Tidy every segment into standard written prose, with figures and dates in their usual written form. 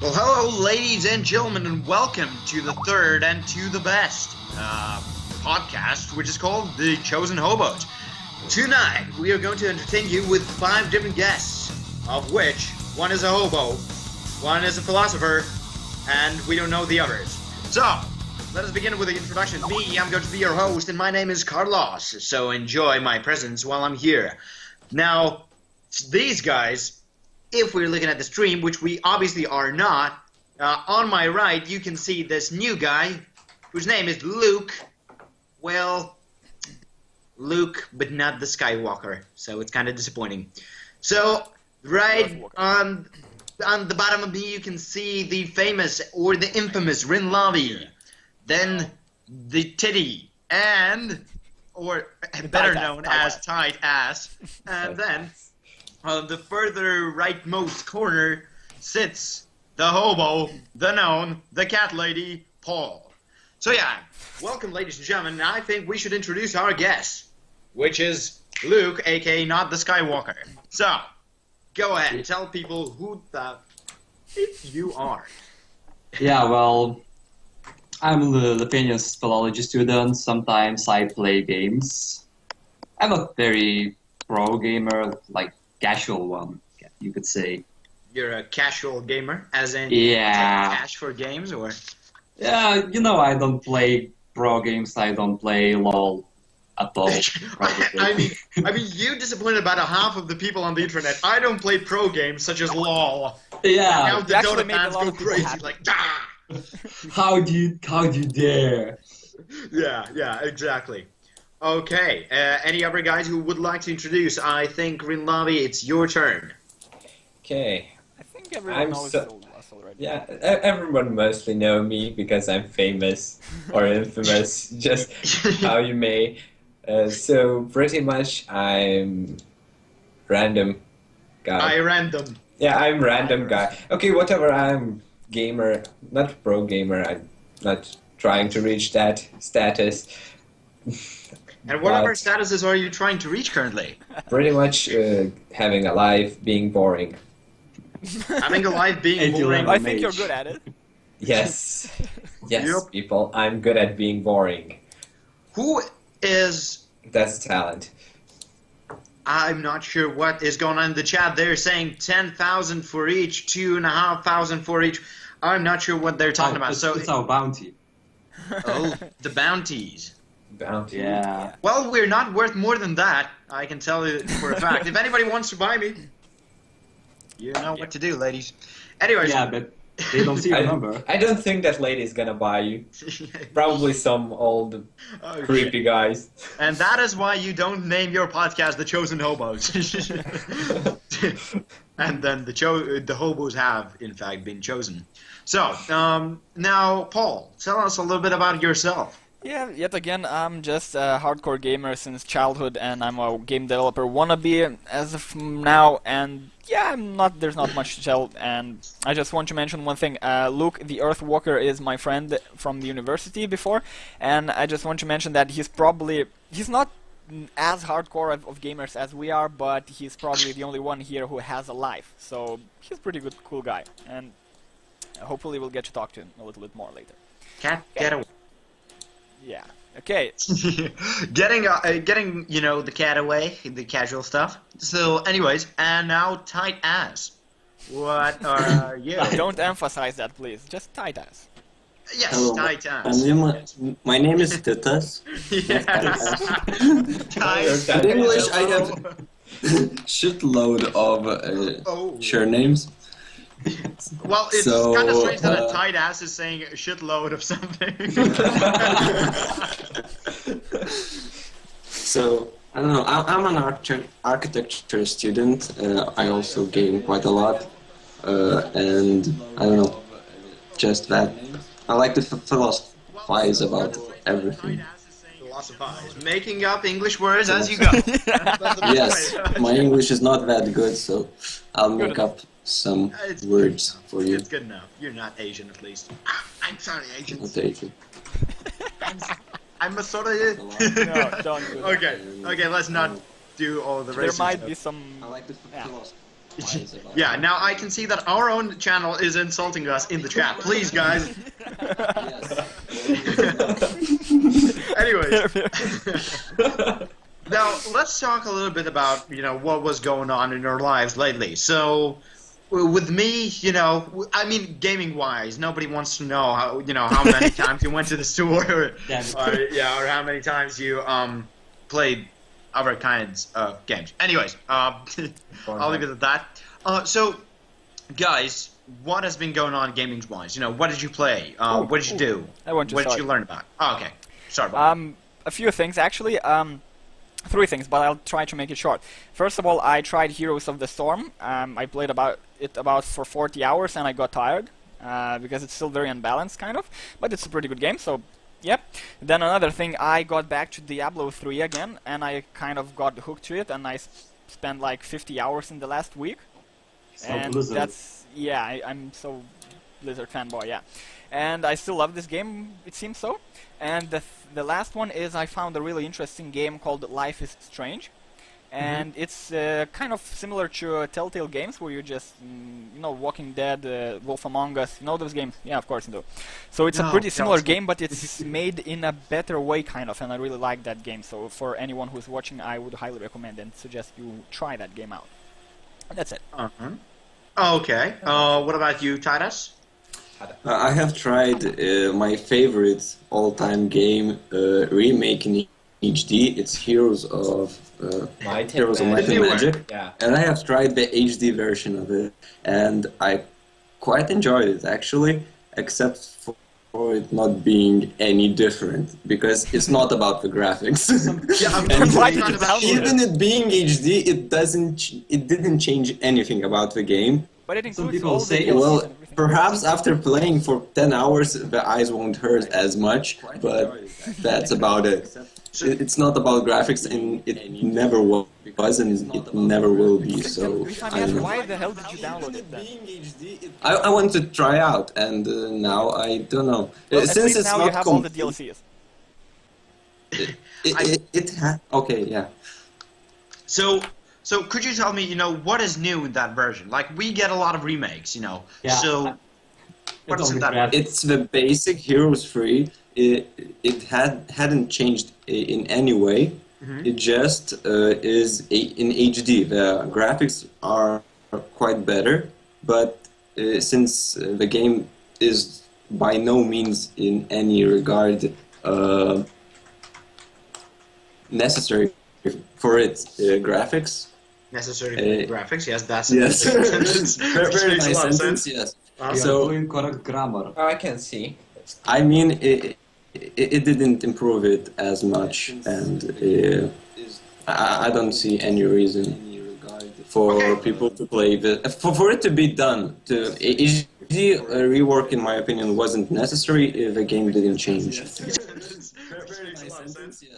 Well, hello, ladies and gentlemen, and welcome to the third and to the best podcast, which is called the Chosen Hobos. Tonight, we are going to entertain you with 5 different guests, of which one is a hobo, one is a philosopher, and we don't know the others. So, let us begin with the introduction. Me, I'm going to be your host, and my name is Carlos, so enjoy my presence while I'm here. Now, these guys, if we're looking at the stream, which we obviously are not, on my right you can see this new guy, whose name is Luke. Well, Luke, but not the Skywalker, so it's kind of disappointing. So, right on the bottom of me you can see the famous, or the infamous, Rinlavi, then the Titty, and, or better known as Tight Ass, and then on the further rightmost corner sits the hobo, the gnome, the cat lady, Paul. So yeah, welcome ladies and gentlemen. I think we should introduce our guest, which is Luke, aka not the Skywalker. So, go ahead, tell people who the you are. Yeah, well, I'm the famous philology student. Sometimes I play games. I'm a very pro gamer, like casual one, you could say. You're a casual gamer, as in cash for games, or? Yeah, I don't play pro games. I don't play LOL at all. I mean, you disappointed about a half of the people on the internet. I don't play pro games such as LOL. Yeah. Now the Dota fans go crazy, like, ah! How do you dare? Yeah, exactly. Okay, any other guys who would like to introduce? I think, Rinlavi, it's your turn. Okay. I think everyone knows us already. Yeah, everyone mostly know me because I'm famous or infamous, just how you may. So pretty much I'm random guy. Random. Yeah, I'm random guy. Okay, whatever, I'm gamer, not pro gamer. I'm not trying to reach that status. And what other statuses are you trying to reach currently? Pretty much having a life, being boring. Having a life being boring. I think you're good at it. Yes. Yes, Yep. people, I'm good at being boring. Who is... That's talent. I'm not sure what is going on in the chat. They're saying 10,000 for each, 2,500 for each. I'm not sure what they're talking about. So it's our bounty. Oh, the bounties. Bounty. Yeah. Well, we're not worth more than that. I can tell you for a fact. If anybody wants to buy me, you know what to do, ladies. Anyways. Yeah, but they don't see your number. I don't think that lady is gonna buy you. Probably some old creepy guys. And that is why you don't name your podcast The Chosen Hobos. And then the hobos have, in fact, been chosen. So, now, Paul, tell us a little bit about yourself. Yeah, yet again, I'm just a hardcore gamer since childhood, and I'm a game developer wannabe as of now, and yeah, there's not much to tell, and I just want to mention one thing. Luke, the Earthwalker, is my friend from the university before, and I just want to mention that he's not as hardcore of gamers as we are, but he's probably the only one here who has a life, so he's a pretty good, cool guy, and hopefully we'll get to talk to him a little bit more later. Cat, get away. Yeah. Okay. getting the cat away, the casual stuff. So, anyways, and now Tight Ass. What are you? Don't emphasize that, please. Just Tight Ass. Yes, Hello. Tight Ass. My name is Titas. Yes. In English, I have shitload of surnames. Well, it's So, kind of strange that a tight ass is saying a shitload of something. So, I don't know, I'm an architecture student. I also game quite a lot. And, I don't know, just that. I like to philosophize about everything. Philosophize. Making up English words as you go. Yes, my English is not that good, so I'll make up some words for you. It's good enough. You're not Asian, at least. I'm sorry, Asian. Not Asian. I'm sorry. No, don't do that. Okay, let's not do all the racist There might stuff. be some... I like to philosophize. Yeah, now I can see that our own channel is insulting us in the chat. Please, guys. Anyways. Now, let's talk a little bit about, what was going on in our lives lately. So, with me, I mean, gaming-wise, nobody wants to know how many times you went to the store, or how many times you played other kinds of games. Anyways, I'll leave it at that. So, guys, what has been going on gaming-wise? What did you play? What did you do? What did you learn about? Oh, okay. Sorry about that. A few things, actually. 3 things, but I'll try to make it short. First of all, I tried Heroes of the Storm. I played about for 40 hours, and I got tired because it's still very unbalanced, kind of. But it's a pretty good game, so yep. Then another thing, I got back to Diablo 3 again, and I kind of got hooked to it, and I spent like 50 hours in the last week. And Blizzard. that's I'm so Blizzard fanboy, yeah. And I still love this game, it seems so. And the last one is I found a really interesting game called Life is Strange. And it's kind of similar to Telltale games where you're just, Walking Dead, Wolf Among Us, those games? Yeah, of course you do. So it's a pretty similar game, but it's made in a better way, kind of, and I really like that game. So for anyone who's watching, I would highly recommend and suggest you try that game out. That's it. Okay. What about you, Titus? I have tried my favorite all-time game remake in HD. It's Heroes of Might and Magic. Yeah. And I have tried the HD version of it, and I quite enjoyed it actually, except for it not being any different, because it's not about the graphics. And Why did you download even it being HD, it didn't change anything about the game. But it includes Some people all the say DLCs Well, and everything. perhaps after playing for 10 hours, the eyes won't hurt as much, but that's about it. It's not about graphics, and it never was, and it never will be, so If I I may ask, don't know. why the hell did you download it then? I want to try out, and now I don't know. Well, at Since least it's now not you have all the DLCs. Okay, yeah. So could you tell me, what is new in that version? Like, we get a lot of remakes, Yeah, So, what's in that? It's the basic Heroes 3. It hadn't changed in any way. It just is in HD. The graphics are quite better, but since the game is by no means in any regard necessary for its graphics. Necessary graphics, yes, that's Yes. sentence. Very Makes a nice lot of sentence, sense. yes. You So- are doing correct grammar. Oh, I can see. I mean, it didn't improve it as much, and I don't see any reason for people to play for it to be done. HD rework, in my opinion, wasn't necessary if the game didn't change. Makes a lot of sense. You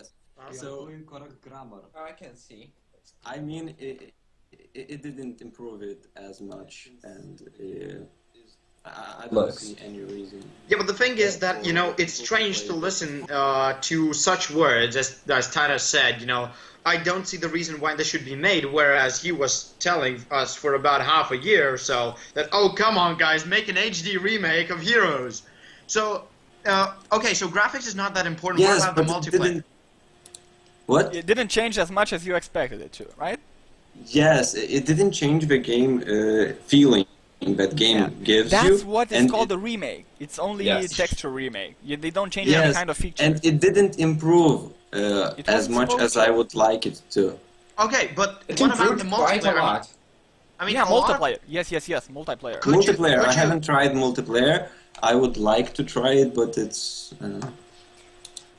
are doing correct grammar. Oh, I can see. I mean, it didn't improve it as much, and I don't see any reason. Yeah, but the thing is that, it's strange to listen to such words, as Titus said, I don't see the reason why they should be made, whereas he was telling us for about half a year or so that, oh, come on, guys, make an HD remake of Heroes. So, okay, so graphics is not that important. Yes, what about but the it multiplayer? didn't. What? It didn't change as much as you expected it to, right? Yes, it didn't change the game feeling that game gives you. That's what is and called a remake. It's only Yes. texture remake. They don't change any Yes, kind of feature. and it didn't improve It as wasn't much supposed as to. I would like it to. Okay, but It what about improved the quite a multiplayer? lot. I mean, yeah, a lot of- multiplayer. Yes, multiplayer. Could you- Multiplayer, could I you- haven't tried multiplayer. I would like to try it, but it's.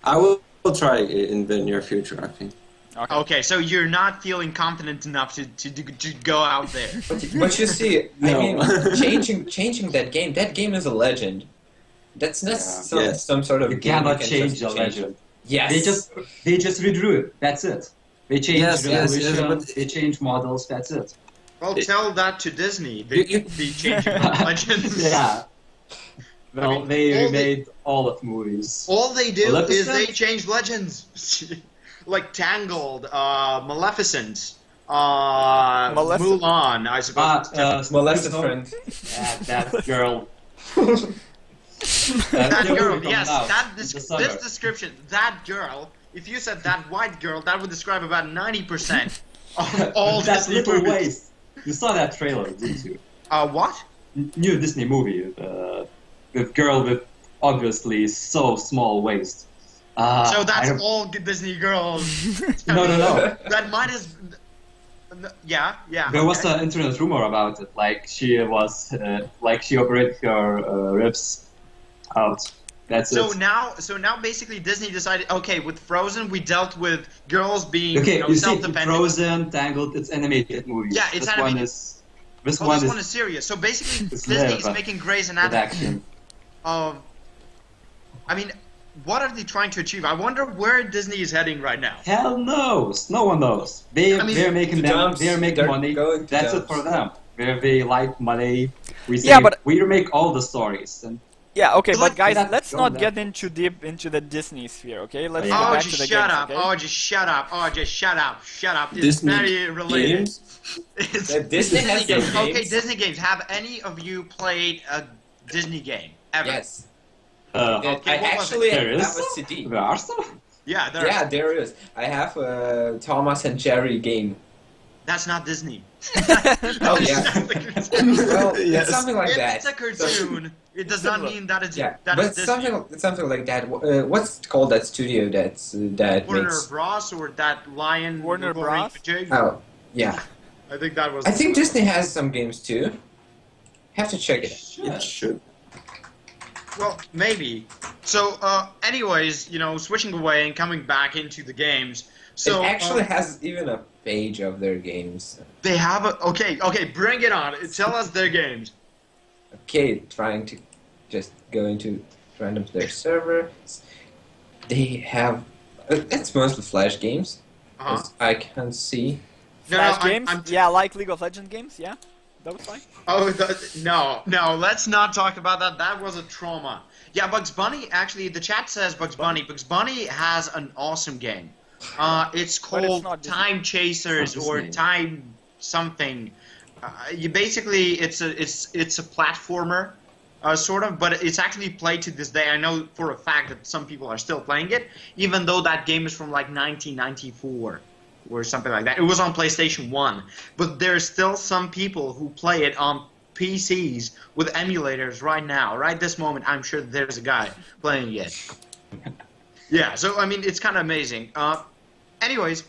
I will try it in the near future, I think. Okay, so you're not feeling confident enough to go out there. But you see, No. I mean, changing that game is a legend. That's not Yes. some sort of You game cannot can change just the legend. Yes. They just redrew it. That's it. They changed Yes, yes, resolution. but- They changed models. That's it. Well, tell that to Disney. You- The changing of legends. Yeah. Well, mean, they all remade all of movies. All they do Maleficent? is they change legends. Like Tangled, Maleficent, Molested. Mulan, I suppose. Molested no, friend. that girl. That There girl, we go yes, now, that in the this summer. description, that girl. If you said that white girl, that would describe about 90% of all that Disney little movies. waist. You saw that trailer, didn't you? What? New Disney movie. The girl with obviously so small waist. So I that's don't- all Disney girls. No. That might as. Yeah. There was okay. an internet rumor about it. Like she was, like she operated her ribs out. That's So it. now basically Disney decided, okay, with Frozen we dealt with girls being Okay, you see, self-dependent. Frozen, Tangled, it's animated movies. Yeah, it's this animated. one is. This Oh, one this is one is serious. So basically It's Disney live, is but making Grey's with Anatomy action. of. I mean, what are they trying to achieve? I wonder where Disney is heading right now. Hell knows. No one knows. They're making the dumps, they're making they're money. going to That's it dumps. for them. Where they like money. We say Yeah, but- we remake all the stories. And Yeah, okay, But but like- guys, That's let's going not down. get into deep into the Disney sphere, okay? Let's Yeah. get Oh, back just to the shut games, up! okay? Oh, just shut up! Oh, just shut up! Shut up! It's Disney very related. games? It's Yeah, Disney has some games. Okay, games. Disney games. Have any of you played a Disney game ever? Yes. Okay, I what was actually There is have a some? CD. There are some. Yeah, there. Yeah, there is. I have a Thomas and Jerry game. That's not Disney. Oh, yeah. Well, Yes. it's something like If that. it's a cartoon, it does not mean that it's Yeah, that but it's it's Disney. something like that. What's called that studio that Warner makes? Bros. Or that Lion. Warner Roaring Bros? Pig? Oh, yeah. I think that was. I think Disney has some games too. Have to check it. It should. Well, maybe. So, anyways, switching away and coming back into the games. So it actually has even a page of their games. they have a. Okay, bring it on. Tell us their games. Okay, trying to just go into random their server. They have. It's mostly Flash games, Uh-huh. as I can see. No, Flash I'm- games? I'm- Yeah, like League of Legends games, yeah? Those like? Oh, no, let's not talk about that. That was a trauma. Yeah, Bugs Bunny, actually, the chat says Bugs Bunny. Bugs Bunny has an awesome game. It's called not Disney. Time Chasers It's not or Disney. Time something. You basically, it's a platformer, sort of, but it's actually played to this day. I know for a fact that some people are still playing it, even though that game is from like 1994. Or something like that. It was on PlayStation 1. But there's still some people who play it on PCs with emulators right now. Right this moment, I'm sure there's a guy playing it. Yeah, so, I mean, it's kind of amazing. Anyways,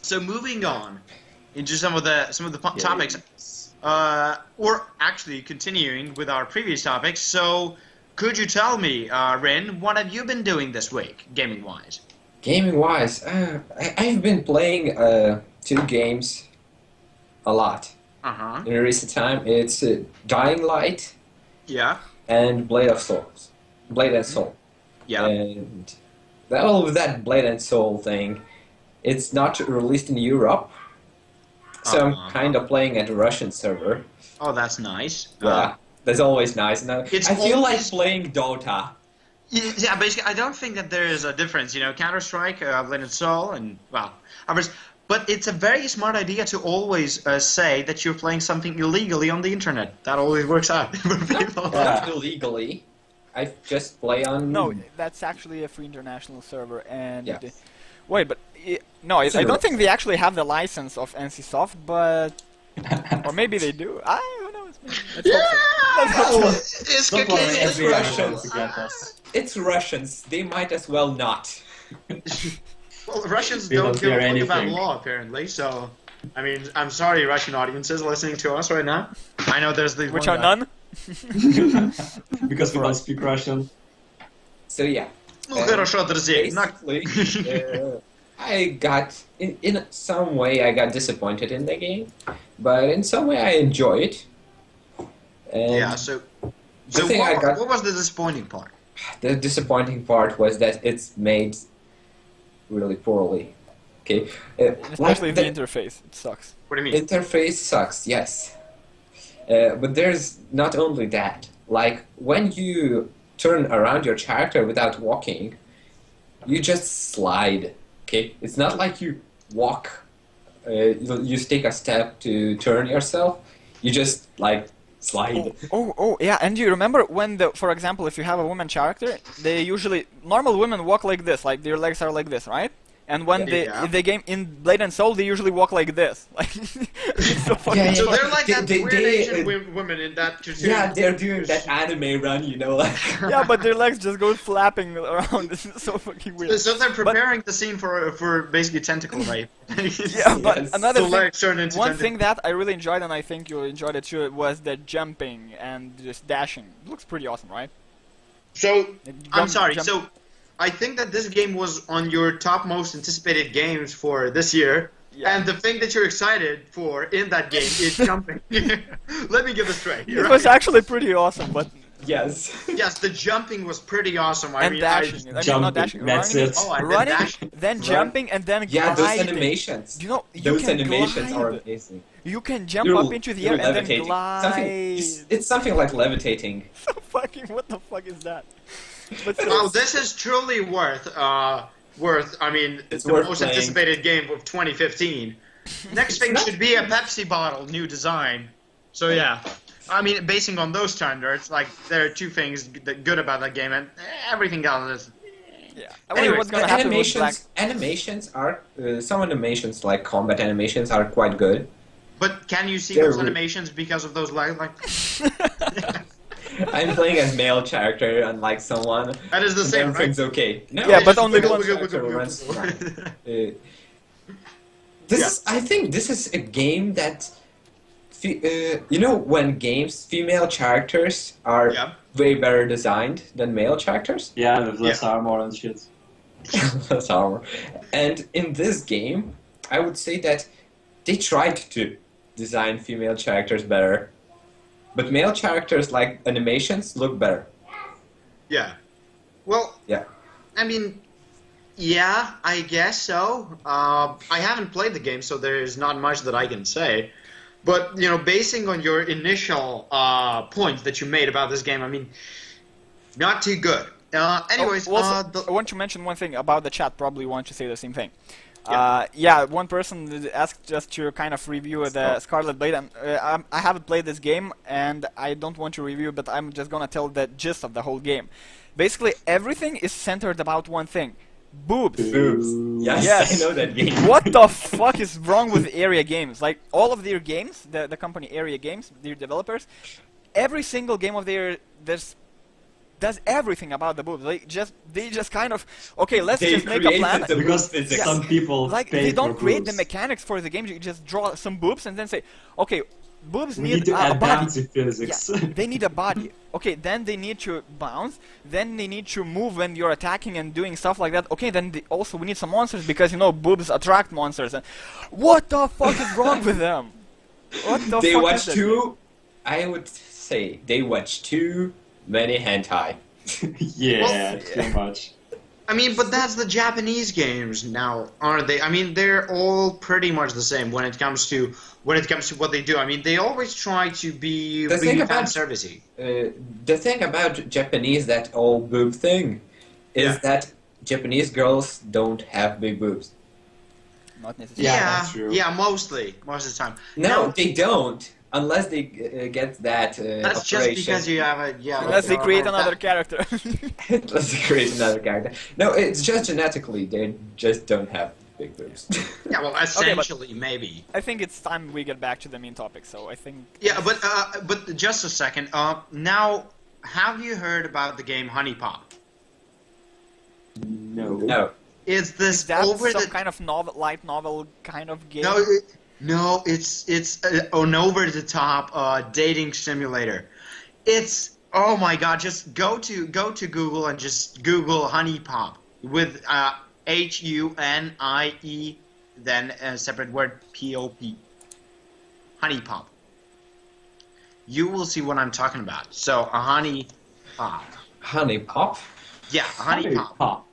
so moving on into some of the topics. Or actually continuing with our previous topics. So, could you tell me, Rin, what have you been doing this week, gaming-wise? Gaming wise, I've been playing 2 games a lot Uh-huh. in recent time. It's Dying Light Yeah. and Blade and Soul. Yeah. And that Blade and Soul thing, it's not released in Europe, so Uh-huh. I'm kind of playing at a Russian server. Oh, that's nice. Yeah, that's always nice. Now, It's I feel like always- playing Dota. Yeah, basically, I don't think that there is a difference. Counter-Strike, Blade and Soul, and, well, others. But it's a very smart idea to always say that you're playing something illegally on the internet. That always works out for people. Not illegally. I just play on. No, that's actually a free international server, and... Yeah. Wait, but... I don't think they actually have the license of NCSoft, but... or maybe they do. I don't know. Let's hope so. Let's hope so. It's Don't worry, cocaine. every Russian. Russian to get us. It's Russians. They might as well not. Well, Russians We don't don't give a hear fuck about anything. law, apparently, so... I mean, I'm sorry, Russian audiences listening to us right now. I know there's the Which one are guy. none? Because we don't speak Russian. So yeah. Ну, хорошо, друзья. Basically, I got in some way I got disappointed in the game, but in some way I enjoy it. And Yeah, so thing I got- what was the disappointing part? the disappointing part was that it's made really poorly. Okay, Especially like the interface. It sucks. What do you mean? interface sucks. Yes, but there's not only that. Like when you turn around your character without walking, you just slide. Okay, it's not like you walk you take a step to turn yourself, you just like slide. Yeah, and do you remember when for example, if you have a woman character, they usually, normal women walk like this, like their legs are like this, right? And when Yeah. if they game in Blade and Soul, they usually walk like this. Like, it's so fucking Yeah, So yeah. they're like that They- weird they- Asian women in that cartoon. Yeah, they're doing that anime run, you know, like. Yeah, but their legs just go flapping around. This is so fucking weird. So they're preparing the scene for basically tentacle rape. Yeah, but Yes. another The thing, legs turn into one tentacles. thing that I really enjoyed, and I think you enjoyed it too, was the jumping and just dashing. It looks pretty awesome, right? So Like, I'm jump- sorry. jump- So I think that this game was on your top most anticipated games for this year, Yeah. and the thing that you're excited for in that game is jumping. Let me get this straight. It was actually pretty awesome, but Yes. Yes, the jumping was pretty awesome. I and mean, dashing. I mean, not Jumping, dashing. that's running, it. Oh, and running, dashing. then jumping, and then Yeah, those gliding. animations. You know, you Those can animations glide. are amazing. You can jump You're- up into the air you're and then levitating. glide. It's something like levitating. So fucking, what the fuck is that? But still, Well, this is truly worth. I mean, It's the worth most playing. anticipated game of 2015. Next thing should be a Pepsi bottle, new design. So yeah, I mean, basing on those standards, like there are two things good about that game, and everything else is. yeah. I wonder Anyways, what's gonna happen with Black. Animations are some animations like combat animations are quite good. But can you see They're those re- animations because of those like? I'm playing as male character, unlike someone. That is the and same, right? everything's okay. No, Yeah, it's but just only the one character runs around. I think this is a game that, you know, when games female characters are Yeah. way better designed than male characters. Yeah, with less Yeah. armor and shit. That's armor. And in this game, I would say that they tried to design female characters better, but male characters like animations look better. Yeah. Well. Yeah. I mean, yeah, I guess so. I haven't played the game, so there's not much that I can say. But you know, basing on your initial points that you made about this game, I mean, not too good. Anyways, I want to mention one thing about the chat. Probably want to say the same thing. Yeah. One person asked just to kind of review the Scarlet Blade. I haven't played this game, and I don't want to review, but I'm just gonna tell the gist of the whole game. Basically, everything is centered about one thing: boobs. Boobs. Yes, Yes. I know that game. What the fuck is wrong with Area Games? Like, all of their games, the company Area Games, their developers, every single game of theirs does everything about the boobs. They just kind of, okay, let's They just make a created plan. the Because physics. some people Like, pay they don't for create the boobs. mechanics for the game. You just draw some boobs and then say, okay, boobs We need to a add body. that to physics. Yeah, they need a body. Okay, then they need to bounce. Then they need to move when you're attacking and doing stuff like that. Okay, then also we need some monsters because, you know, boobs attract monsters. And what the fuck is wrong with them? What the They fuck watch is that? too. I would say they watch too many hentai. Yeah, too much. I mean, but that's the Japanese games now, aren't they? I mean, they're all pretty much the same when it comes to what they do. I mean, they always try to be The thing fan about- servicey. The thing about Japanese, that all boob thing, is Yeah. that Japanese girls don't have big boobs. Not necessarily. Yeah, Yeah, that's true. yeah, mostly, most of the time. No, they don't. Unless they get that That's operation. just because you have a Unless they create another character. Unless they create another character. No, it's just genetically. They just don't have big boobs. Yeah, well, essentially, maybe. I think it's time we get back to the main topic, so I think... Yeah, but just a second. Now, have you heard about the game Honey Pop? No. No. Is this Is that over some the? kind of light novel kind of game? No, it's an over-the-top dating simulator. It's, oh my god! Just go to Google and just Google Honey Pop with HUNIE, then a separate word POP. Honey Pop. You will see what I'm talking about. So a honey pop. Honey Pop? Yeah, a honey pop. Pop.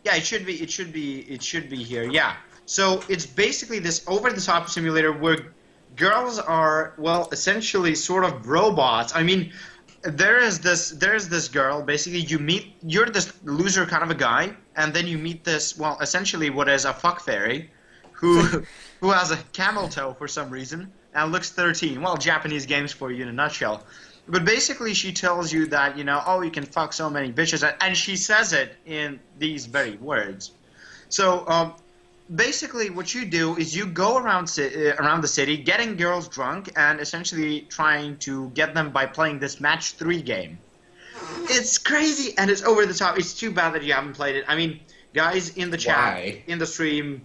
Yeah, it should be here. Yeah. So it's basically this over-the-top simulator where girls are, well, essentially sort of robots. I mean, there's this girl. Basically, you're this loser kind of a guy, and then you meet this, well, essentially what is a fuck fairy, who has a camel toe for some reason and looks 13. Well, Japanese games for you in a nutshell. But basically, she tells you that, oh, you can fuck so many bitches, and she says it in these very words. So, basically, what you do is you go around the city, getting girls drunk, and essentially trying to get them by playing this match 3 game. It's crazy, and it's over the top. It's too bad that you haven't played it. I mean, guys in the chat, in the stream,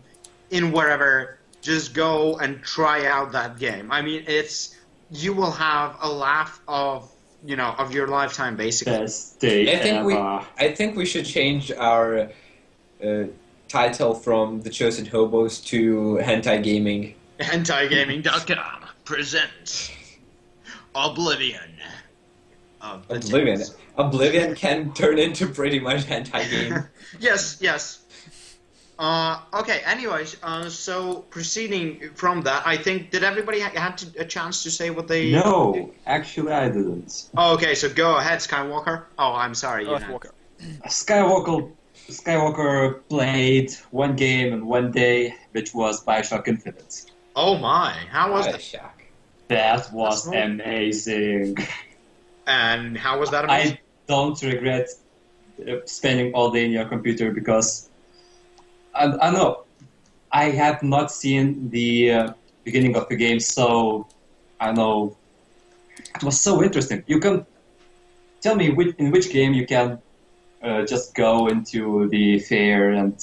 in wherever, just go and try out that game. I mean, you will have a laugh of your lifetime, basically. Best day ever. I think we should change our title from the Chosen Hobos to Hentai Gaming. HentaiGaming.com presents Oblivion. Oblivion can turn into pretty much hentai game. Yes. Okay, anyways, so proceeding from that, I think, did everybody have a chance to say what they... No, actually I didn't. Oh, okay, so go ahead, Skywalker. Oh, I'm sorry. Earthwalker. Skywalker played one game in one day, which was Bioshock Infinite. Oh my, how was that? Bioshock. That was amazing. And how was that amazing? I don't regret spending all day in your computer because... I know. I have not seen the beginning of the game, so I know it was so interesting. You can tell me in which game you can just go into the fair and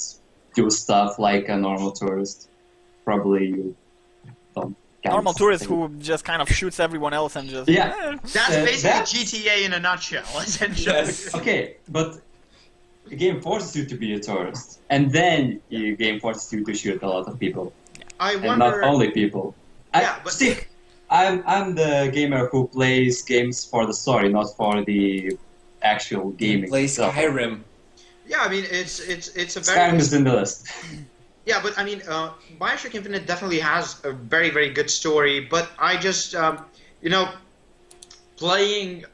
do stuff like a normal tourist. Probably you don't. Normal tourist who just kind of shoots everyone else and just... Yeah. That's basically GTA in a nutshell, essentially. Yes. Okay, but the game forces you to be a tourist, and then the game forces you to shoot a lot of people, I wonder... and not only people. I'm the gamer who plays games for the story, not for the actual gaming. Play itself. Skyrim. Yeah, I mean, it's a very... Skyrim is in the list. Yeah, but I mean, Bioshock Infinite definitely has a very, very good story, but I just, playing...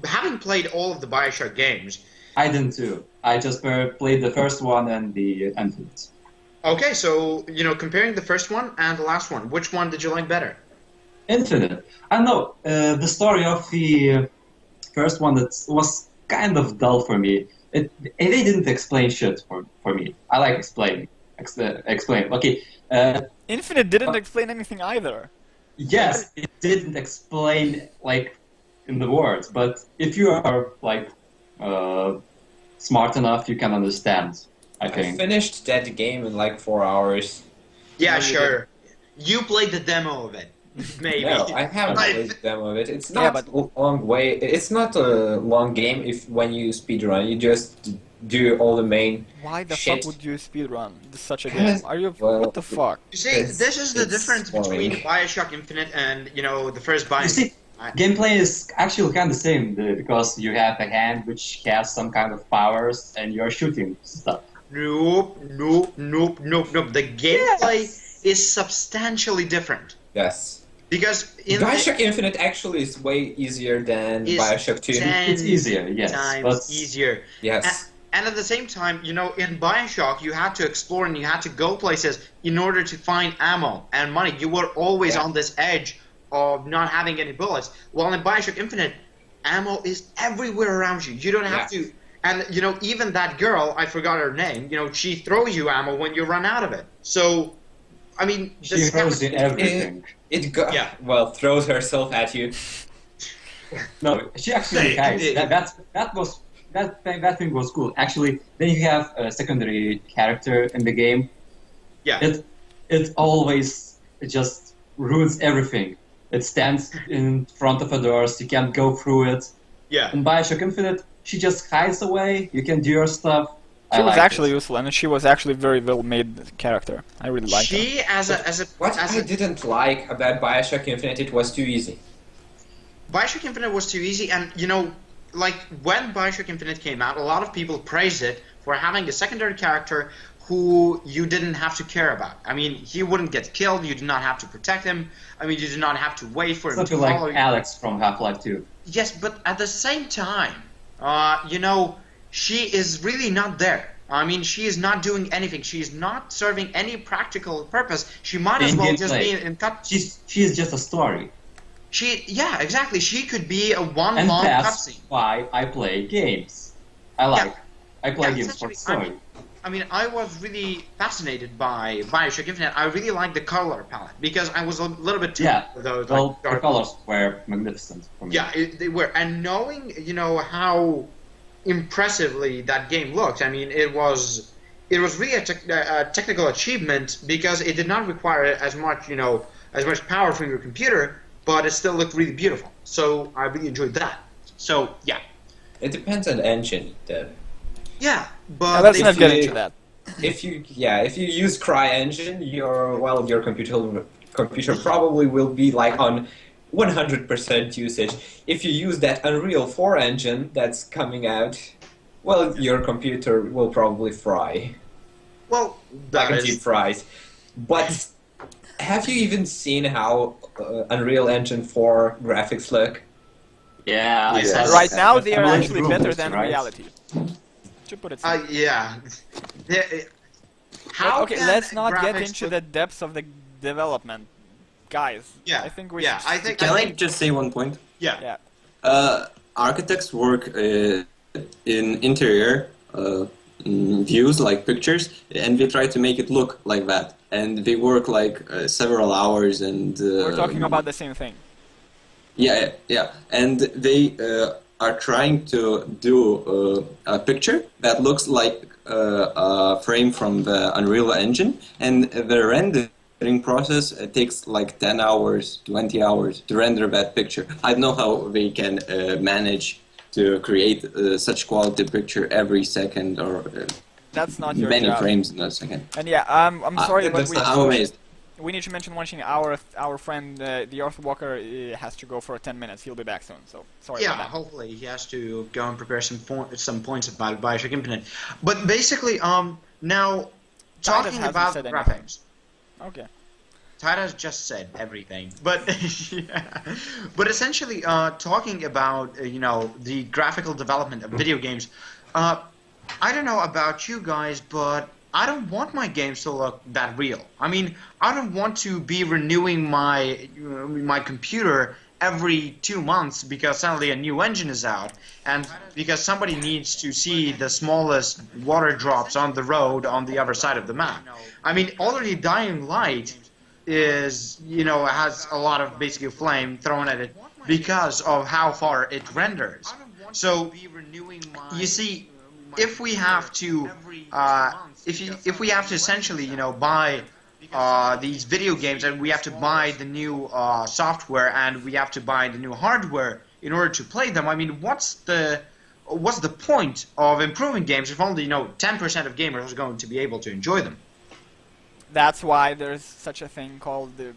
having played all of the Bioshock games... I didn't too. I just played the first one and the Infinite. Okay, so, comparing the first one and the last one, which one did you like better? Infinite. I know, the story of the first one that was kind of dull for me. They didn't explain shit for me. I like explain. Okay. Infinite didn't explain anything either. Yes, it didn't explain, like, in the words, but if you are, like, smart enough, you can understand, I think. I finished that game in like 4 hours. Yeah, sure. You played the demo of it, maybe. No, I haven't played the demo of it. It's not a long way. It's not a long game when you speedrun. You just do all the main Why the shit. fuck would you speedrun such a game? Are you... what the fuck? You see, this is the difference between Bioshock Infinite and, the first Bioshock. You see, gameplay is actually kind of the same, because you have a hand which has some kind of powers and you're shooting stuff. Nope. The gameplay is substantially different. Yes. Because in Bioshock Infinite actually is way easier than Bioshock 2. It's easier, yes. Times easier. Yes. And at the same time, in Bioshock, you had to explore and you had to go places in order to find ammo and money. You were always on this edge of not having any bullets. While in Bioshock Infinite, ammo is everywhere around you. You don't have to... And, even that girl, I forgot her name, she throws you ammo when you run out of it. So, I mean... She throws in everything. Throws herself at you. No, she actually hides. That thing was cool. Actually, then you have a secondary character in the game. Yeah. It always just ruins everything. It stands in front of a door, so you can't go through it. Yeah. In Bioshock Infinite, she just hides away. You can do your stuff. She was actually useful, and she was actually very well made character. I really liked her. She What I didn't like about Bioshock Infinite, it was too easy. Bioshock Infinite was too easy, and like when Bioshock Infinite came out, a lot of people praised it for having a secondary character who you didn't have to care about. I mean, he wouldn't get killed. You did not have to protect him. I mean, you did not have to wait for him to follow you. Something like Alex from Half-Life 2. Yes, but at the same time, she is really not there. I mean, she is not doing anything. She is not serving any practical purpose. She might as well just be in cut. She is just a story. Yeah, exactly. She could be a one And long that's cutscene. why I play games. I play games for story. I mean, I was really fascinated by Bioshock Infinite. I really liked the color palette because I was a little bit too those well, dark the colors were magnificent for me. Yeah, they were. And knowing, how impressively that game looked, I mean, it was really a technical achievement because it did not require as much, as much power from your computer, but it still looked really beautiful. So I really enjoyed that. So yeah. It depends on the engine, though. Yeah, but let's not get into that. If you use CryEngine, your computer probably will be like on 100% usage. If you use that Unreal 4 engine that's coming out, well, your computer will probably fry. Well, like a deep fries. But have you even seen how Unreal Engine 4 graphics look? Yeah, I saw Right that. now, they are Everyone's actually rules, better than right? reality. To put it simply. yeah. But, okay, can let's not get graphics into look- the depths of the development, guys. Yeah, I think we yeah. should. Can I just say one point? Yeah. Yeah. Architects work in interior views, like pictures, and they try to make it look like that. And they work like several hours and... We're talking about the same thing. Yeah. And they are trying to do a picture that looks like a frame from the Unreal Engine, and the rendering process takes like 10 hours, 20 hours to render that picture. I don't know how they can manage to create such quality picture every second or That's not your many job. frames in a second. And yeah, I'm sorry, but I'm amazed. we need to mention one thing. Our friend, the Earthwalker, has to go for 10 minutes. He'll be back soon, so sorry Yeah, about that. hopefully he has to go and prepare some points about Bioshock Infinite. But basically, now talking hasn't about said graphics. anything. Okay. Titus just said everything, but but essentially, talking about the graphical development of video games. I don't know about you guys, but I don't want my games to look that real. I mean, I don't want to be renewing my computer every 2 months because suddenly a new engine is out, and because somebody needs to see the smallest water drops on the road on the other side of the map. I mean, already Dying Light is, has a lot of basically flame thrown at it because of how far it renders. So, you see, if we have to, if we have to essentially, buy these video games, and we have to buy the new software, and we have to buy the new hardware in order to play them, I mean, what's the point of improving games if only 10% of gamers are going to be able to enjoy them? That's why there's such a thing called the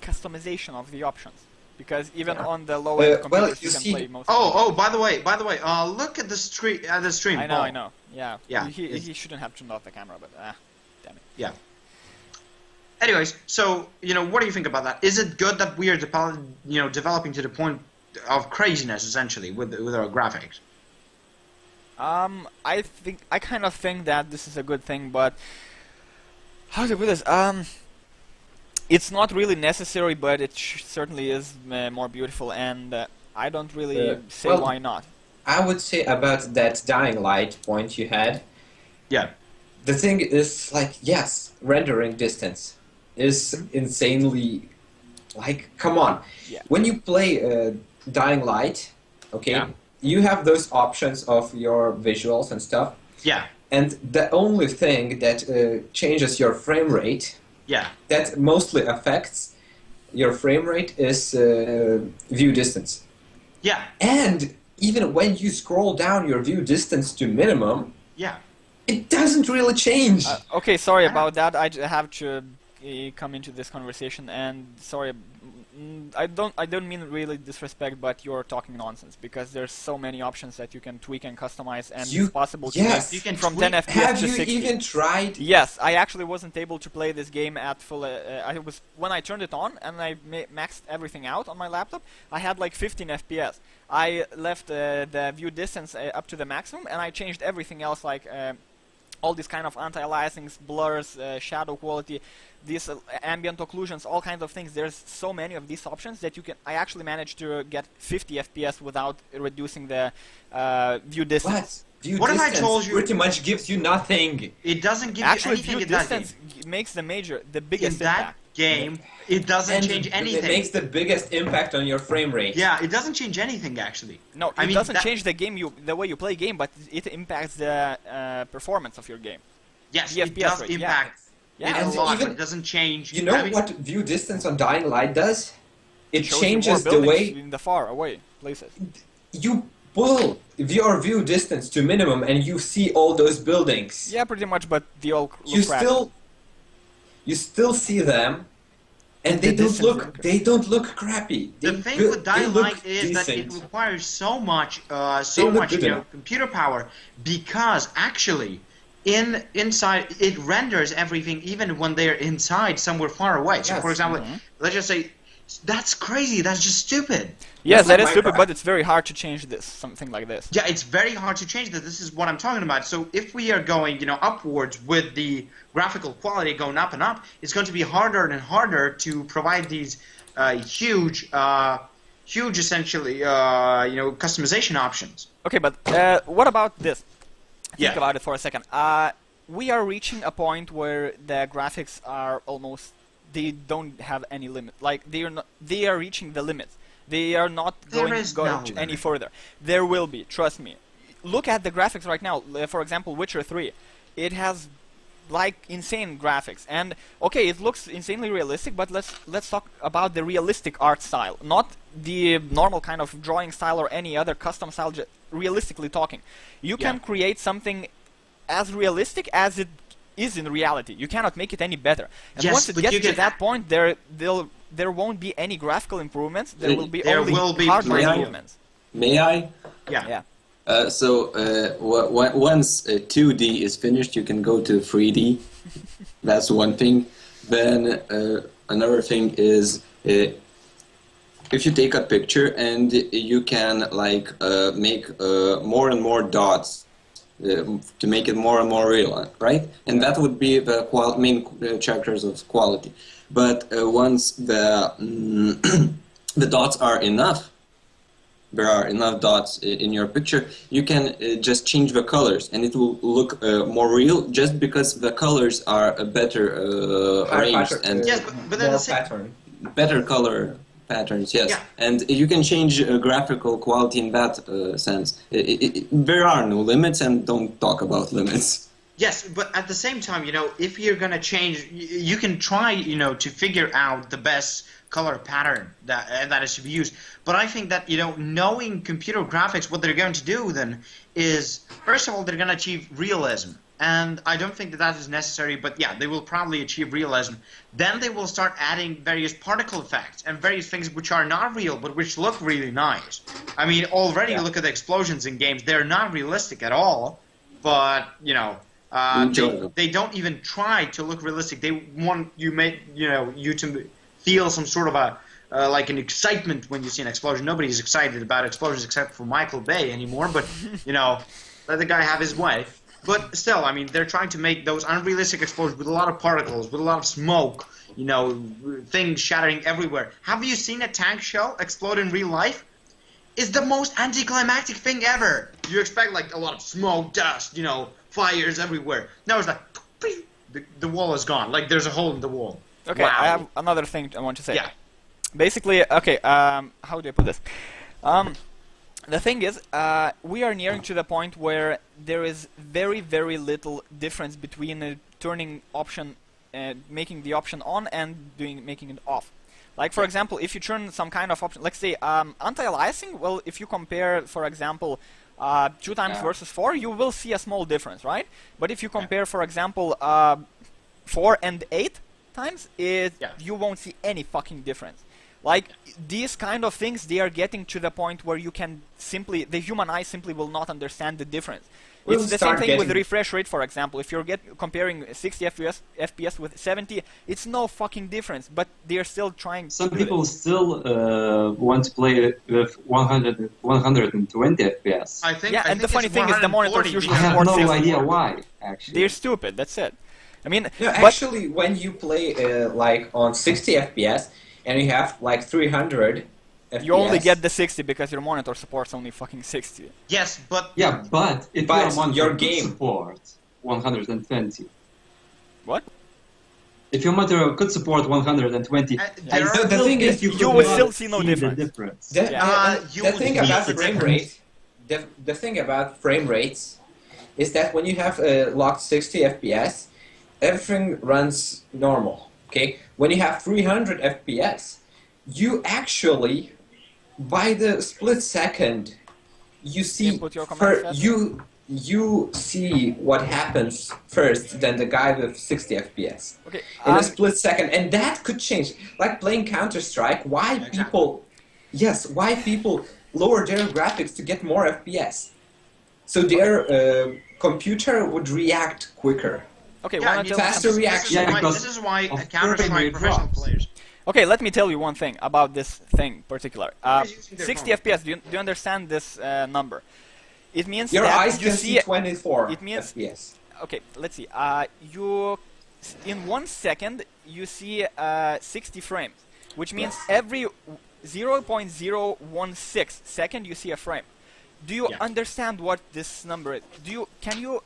customization of the options. Because even on the low-end computers, you can play most. Oh, by the way, look at the stream. I know. Yeah. Yeah. He shouldn't have turned off the camera, but damn it. Yeah. Anyways, so what do you think about that? Is it good that we are developing to the point of craziness essentially with our graphics? I kind of think that this is a good thing, but how to put this? It's not really necessary, but it certainly is more beautiful, and I don't really say well, why not. I would say about that Dying Light point you had. Yeah. The thing is, like, yes, rendering distance is insanely, like, come on. Yeah. When you play Dying Light, okay, Yeah. you have those options of your visuals and stuff, Yeah. and the only thing that changes your frame rate, Yeah. that mostly affects your frame rate, is view distance. Yeah. And even when you scroll down your view distance to minimum, Yeah. it doesn't really change. Okay, sorry about that. I have to come into this conversation, and sorry, I don't mean really disrespect, but you're talking nonsense because there's so many options that you can tweak and customize, and it's possible to yes. You can from tweak- 10 FPS Have to you 60. even tried? Yes, I actually wasn't able to play this game at full. I was when I turned it on and I maxed everything out on my laptop. I had like 15 FPS. I left the view distance up to the maximum, and I changed everything else like all these kind of anti-aliasings, blurs, shadow quality, these ambient occlusions, all kinds of things. There's so many of these options that I actually managed to get 50 FPS without reducing the view distance. What if I told you- pretty much gives you nothing? It doesn't give Actually, you anything view in that distance game. makes the In biggest that impact. game, it doesn't change anything. It makes the biggest impact on your frame rate. Yeah, it doesn't change anything actually. No, I it mean, doesn't that- change the way you play game, but it impacts the performance of your game. Yes, The it FPS does rate, yeah. impact Yeah. it And a lot, even- but it doesn't change. You know I mean, what view distance on Dying Light does? It Shows you more changes the buildings way in the far away places. you pull your view distance to minimum, and you see all those buildings. Yeah, pretty much, but they all look You crappy. you still see them, and The they don't distance look is- they don't look crappy. the They thing go- with they Dying look Light is that it decent. requires so much, They look good enough. computer power, because actually, inside it renders everything even when they're inside somewhere far away. So, Yes. for example, let's just say that's crazy. That's just stupid. Yes, that like is stupid, Minecraft. but it's very hard to change this, something like this. Yeah, it's very hard to change that. This is what I'm talking about. So if we are going, upwards with the graphical quality going up and up, it's going to be harder and harder to provide these huge, essentially, customization options. Okay, but what about this? Think Yeah. about it for a second. We are reaching a point where the graphics are almost, they don't have any limit. Like they are reaching the limits. They are not There going is no any limit. further. There will be, trust me. Look at the graphics right now. For example, Witcher 3. It has like insane graphics, and okay, it looks insanely realistic, but let's talk about the realistic art style, not the normal kind of drawing style or any other custom style. Realistically talking, you can Yeah. create something as realistic as it is in reality. You cannot make it any better. And Yes, once it but gets you to can- that point, there won't be any graphical improvements. There will be There only will be hardware plenty. improvements. May I? Yeah. Yeah. Once 2D is finished, you can go to 3D. That's one thing. Then another thing is if you take a picture and you can make more and more dots to make it more and more real, right? And that would be the main characters of quality. But once the the dots are enough, there are enough dots in your picture, you can just change the colors and it will look more real, just because the colors are better arranged and Yes, but then more the same- pattern. better color patterns, yes. Yeah. And you can change graphical quality in that sense. There are no limits, and don't talk about limits. Yes, but at the same time, if you're gonna change, you can try, to figure out the best color pattern that is to be used. But I think that knowing computer graphics, what they're going to do then is, first of all, they're gonna achieve realism, and I don't think that is necessary. But yeah, they will probably achieve realism. Then they will start adding various particle effects and various things which are not real but which look really nice. I mean, already look at the explosions in games; they're not realistic at all. But they don't even try to look realistic. They want you to feel some sort of like an excitement when you see an explosion. Nobody's excited about explosions except for Michael Bay anymore. But let the guy have his way. But still, I mean, they're trying to make those unrealistic explosions with a lot of particles, with a lot of smoke, things shattering everywhere. Have you seen a tank shell explode in real life? It's the most anticlimactic thing ever. You expect like a lot of smoke, dust, fires everywhere. No, it's like the wall is gone. Like there's a hole in the wall. Okay, Wow. I have another thing I want to say. Yeah. Basically, okay, how do I put this? The thing is, we are nearing to the point where there is very, very little difference between turning option, making the option on and making it off. Like, for example, if you turn some kind of option, let's say anti-aliasing, well, if you compare, for example, 2 times versus 4, you will see a small difference, right? But if you compare, for example, 4 and 8 times, you won't see any fucking difference. Like, these kind of things, they are getting to the point where you can the human eye simply will not understand the difference. It's the same thing with the refresh rate, for example. If you're comparing 60 FPS with 70, it's no fucking difference. But they're still trying. Some people still want to play with 120 FPS. I think. Yeah, and the funny thing is the monitors usually I have support no 60. idea why. Actually, They're stupid. That's it. I mean, No, but actually, when you play like on 60 FPS and you have like 300 FPS, you only get the 60 because your monitor supports only fucking 60. Yes, but yeah, but if But your monitor your could game- support 120. What? If your monitor could support 120, there I are- still The thing think is, you you could would not still see no difference. the difference. The, Yeah. You the would thing feel about the frame difference. rate, the thing about frame rates is that when you have locked 60 FPS, everything runs normal. Okay, when you have 300 FPS, you actually, by the split second, you see Input your command faster. you see what happens first than the guy with 60 FPS Okay. in a split second, and that could change. Like playing Counter-Strike, why people lower their graphics to get more FPS, so their computer would react quicker. Okay. yeah, wanna you- tell me faster something? reaction. Yeah, because this is why of Counter-Strike frame professional drops. players. Okay, let me tell you one thing about this thing particular. Everybody's using their 60 phone. FPS. Do you understand this number? It means Your that eyes you can see. see 24 it means- FPS. Okay, let's see. You in 1 second you see 60 frames, which means every 0.016 second you see a frame. Do you Yeah. understand what this number is? Can you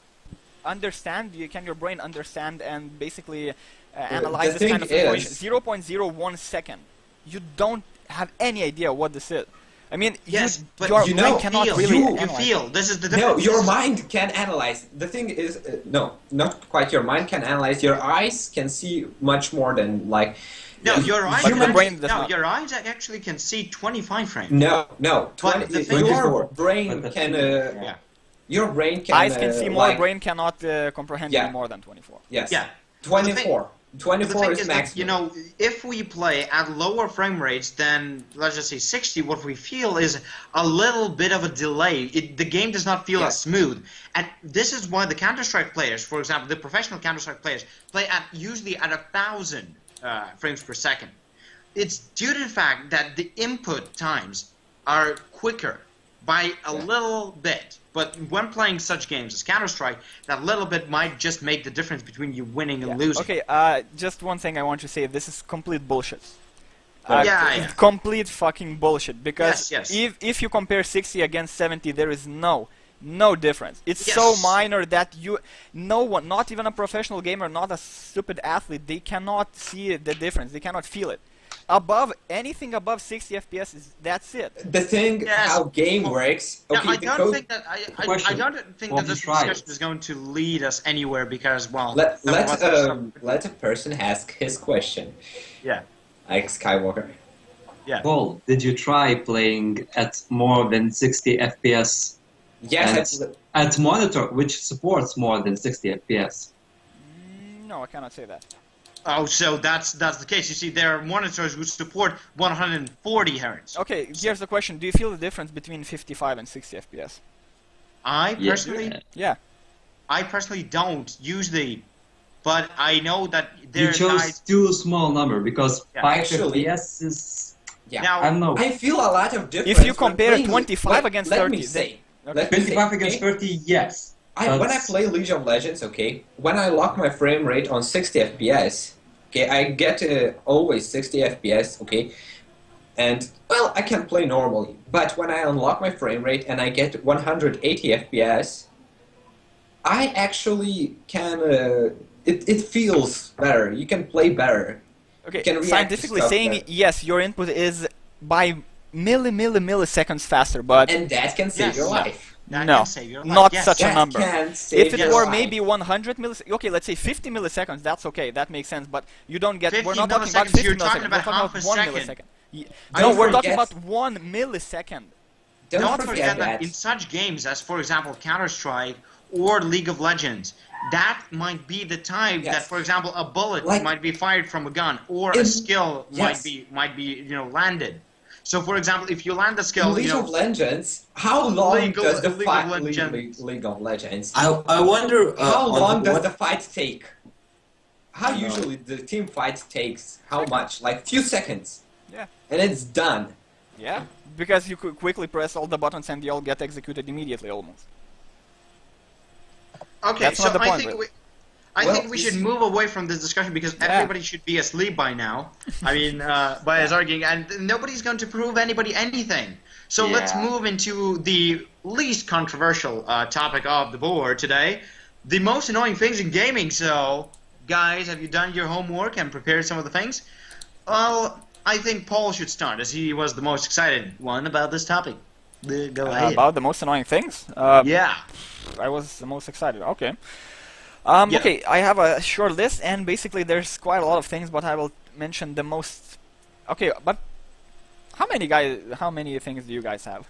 understand? Can your brain understand and basically analyze the this kind thing of information? is- 0.01 second. You don't have any idea what this is. I mean, Yes, but your you brain know, cannot feel, really you analyze. feel. This is the No, difference. your mind can analyze. The thing is, no, not quite. Your mind can analyze. Your eyes can see much more than like. No, your eyes. But the can brain actually- does no, not. your eyes actually can see 25 frames. No. But 20, the thing- your 24. brain But the can. thing is, Yeah. Your brain can. Eyes can see more, like, brain cannot comprehend Yeah. any more than 24. Yes. Yeah. 24. The 24 thing is is that, maximum. you know, if we play at lower frame rates than, let's just say, 60, what we feel is a little bit of a delay. The game does not feel as smooth. And this is why the Counter-Strike players, for example, the professional Counter-Strike players, play at usually at 1,000 frames per second. It's due to the fact that the input times are quicker by a little bit. But when playing such games as Counter-Strike, that little bit might just make the difference between you winning and losing. Okay, just one thing I want to say. This is complete bullshit. Yeah. Complete fucking bullshit. Because Yes. if you compare 60 against 70, there is no difference. It's Yes. so minor that no one, not even a professional gamer, not a stupid athlete, they cannot see the difference. They cannot feel it. Anything above 60 FPS that's it. The thing Yes. how game works. Yeah, Okay, I the don't code- think that I Question. don't think Well, that this you tried. discussion is going to lead us anywhere because, well, let some of us are let a person ask his question. Yeah. Like Skywalker. Paul, did you try playing at more than 60 FPS Yes, at monitor which supports more than 60 FPS? No, I cannot say that. Oh, so that's the case. You see, there are monitors which support 140 hertz. Okay, here's the question. Do you feel the difference between 55 and 60 FPS? I personally, Yeah. I personally don't usually, but I know that there You are chose guys. too small number because Yeah, 5 actually- FPS is... yeah. Now, I don't know. I feel a lot of difference. If you when compare playing 25 against let 30, me say. then- Let me say, 25 against okay? 30, yes. When I That's- play League of Legends, okay, when I lock my frame rate on 60 FPS, okay, I get always 60 FPS, okay, and, well, I can play normally. But when I unlock my frame rate and I get 180 FPS, I actually can, it feels better. You can play better. Okay, can react to scientifically stuff saying, better. yes, your input is by milliseconds faster, but And that can save Yes. your life. that no, can save your life. not Yes. such a That number. can save If it your were life. maybe 100 milliseconds, okay, let's say 50 milliseconds, that's okay, that makes sense, but you don't get, 50 we're not talking about milliseconds, 50 you're talking milliseconds, about we're talking half about a 1 second. millisecond. No, Don't we're talking forget- about 1 millisecond. Don't forget that in such games as, for example, Counter-Strike or League of Legends, that might be the time Yes. that, for example, a bullet Like- might be fired from a gun or a skill Yes. might be landed. So, for example, if you land a In skill, League of Legends, how long does the fight League of Legends? I wonder How long does what the fight take? How usually the team fight takes? How much? Like few seconds. Yeah. And it's done. Yeah, because you could quickly press all the buttons and they all get executed immediately, almost. Okay, That's so not the I point, think really. I Well, think we should move away from this discussion because Yeah. everybody should be asleep by now. I mean, by us arguing, and nobody's going to prove anybody anything. So let's Yeah. move into the least controversial topic of the board today: the most annoying things in gaming. So, guys, have you done your homework and prepared some of the things? Well, I think Paul should start, as he was the most excited one about this topic. Go ahead. About the most annoying things? Yeah. I was the most excited. Okay. Yeah. Okay, I have a short list, and basically there's quite a lot of things, but I will mention the most. Okay, but how many things do you guys have?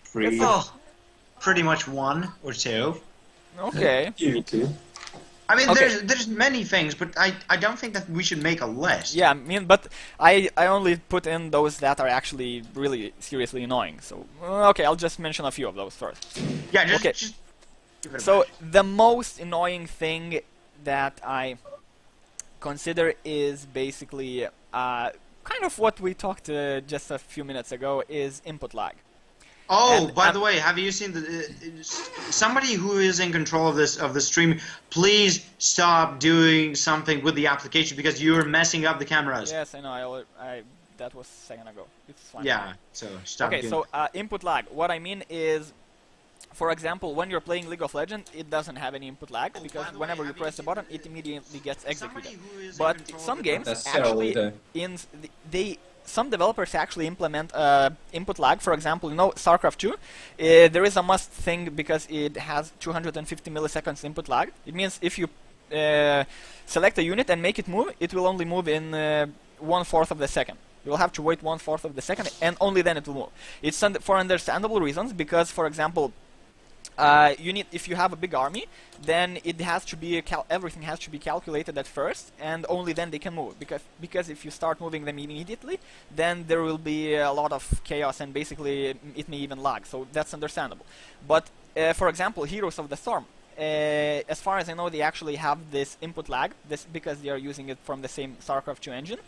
3. Oh, pretty much one or two. Okay. me too. I mean, Okay. there's many things, but I don't think that we should make a list. Yeah, I mean, but I only put in those that are actually really seriously annoying. So okay, I'll just mention a few of those first. Yeah, just, Okay. just give it a So bash. the most annoying thing that I consider is basically kind of what we talked just a few minutes ago is input lag. Oh, and- by and- the way, have you seen somebody who is in control of the stream? Please stop doing something with the application because you're messing up the cameras. Yes, I know. That was a second ago. It's fine. Yeah, so stop. Okay, doing so input lag. What I mean is, for example, when you're playing League of Legends, it doesn't have any input lag because by the way, whenever you have you press the seen button, the- it immediately gets executed. somebody who is in But control some of games Necessarily actually some developers actually implement input lag. For example, StarCraft 2, there is a must thing because it has 250 milliseconds input lag. It means if you select a unit and make it move, it will only move in 1/4 of the second. You will have to wait 1/4 of the second, and only then it will move. It's for understandable reasons because, for example, if you have a big army, then it has to be everything has to be calculated at first, and only then they can move. Because if you start moving them immediately, then there will be a lot of chaos, and basically it may even lag. So that's understandable. But for example, Heroes of the Storm, as far as I know, they actually have this input lag, because they are using it from the same StarCraft 2 engine,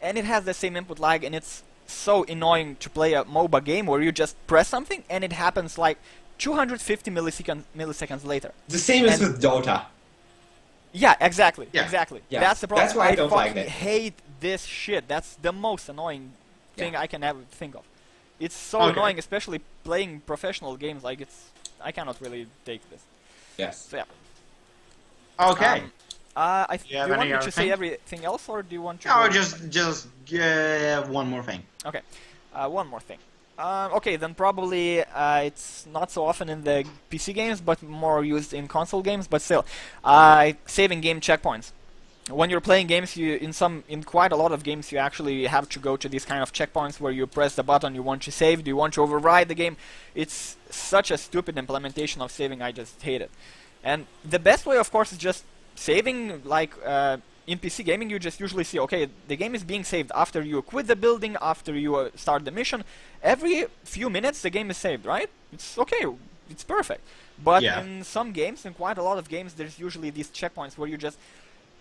and it has the same input lag, and it's so annoying to play a MOBA game where you just press something and it happens like 250 milliseconds later. The same as And- with Dota. Yeah, exactly. Yeah. Exactly. Yeah, That's the problem. that's why I don't like fucking that. hate this shit. That's the most annoying thing I can ever think of. It's so Okay. annoying, especially playing professional games. Like I cannot really take this. Yes. So yeah. Okay. Do you have you want any me other to say thing? everything else, or do you want to? Oh, go- just one more thing. Okay. One more thing. Okay, then probably it's not so often in the PC games, but more used in console games. But still, saving game checkpoints. When you're playing games, in quite a lot of games, you actually have to go to these kind of checkpoints where you press the button. You want to save. Do you want to override the game? It's such a stupid implementation of saving. I just hate it. And the best way, of course, is just saving. Like in PC gaming, you just usually see, okay, the game is being saved after you quit the building, after you start the mission. Every few minutes, the game is saved, right? It's okay. It's perfect. But Yeah. in some games, in quite a lot of games, there's usually these checkpoints where you just,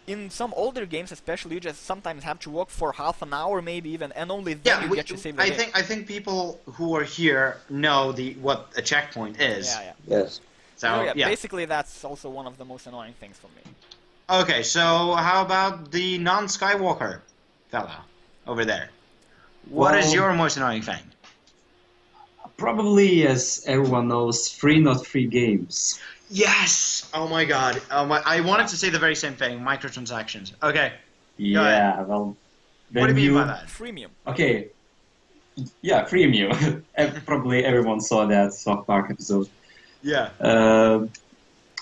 in some older games especially, you just sometimes have to walk for half an hour, maybe even, and only then you get to save the game. I think people who are here know what a checkpoint is. Yeah. Yes. So Oh, yeah. yeah. Basically, that's also one of the most annoying things for me. Okay, so how about the non-Skywalker fella over there? What is Well- your most annoying thing? Probably, as everyone knows, free not free games. Yes! Oh my god. I wanted to say the very same thing, microtransactions. Okay. Yeah, well, What do when you mean by that? Freemium. Okay, yeah, freemium. Probably everyone saw that South Park episode. Yeah.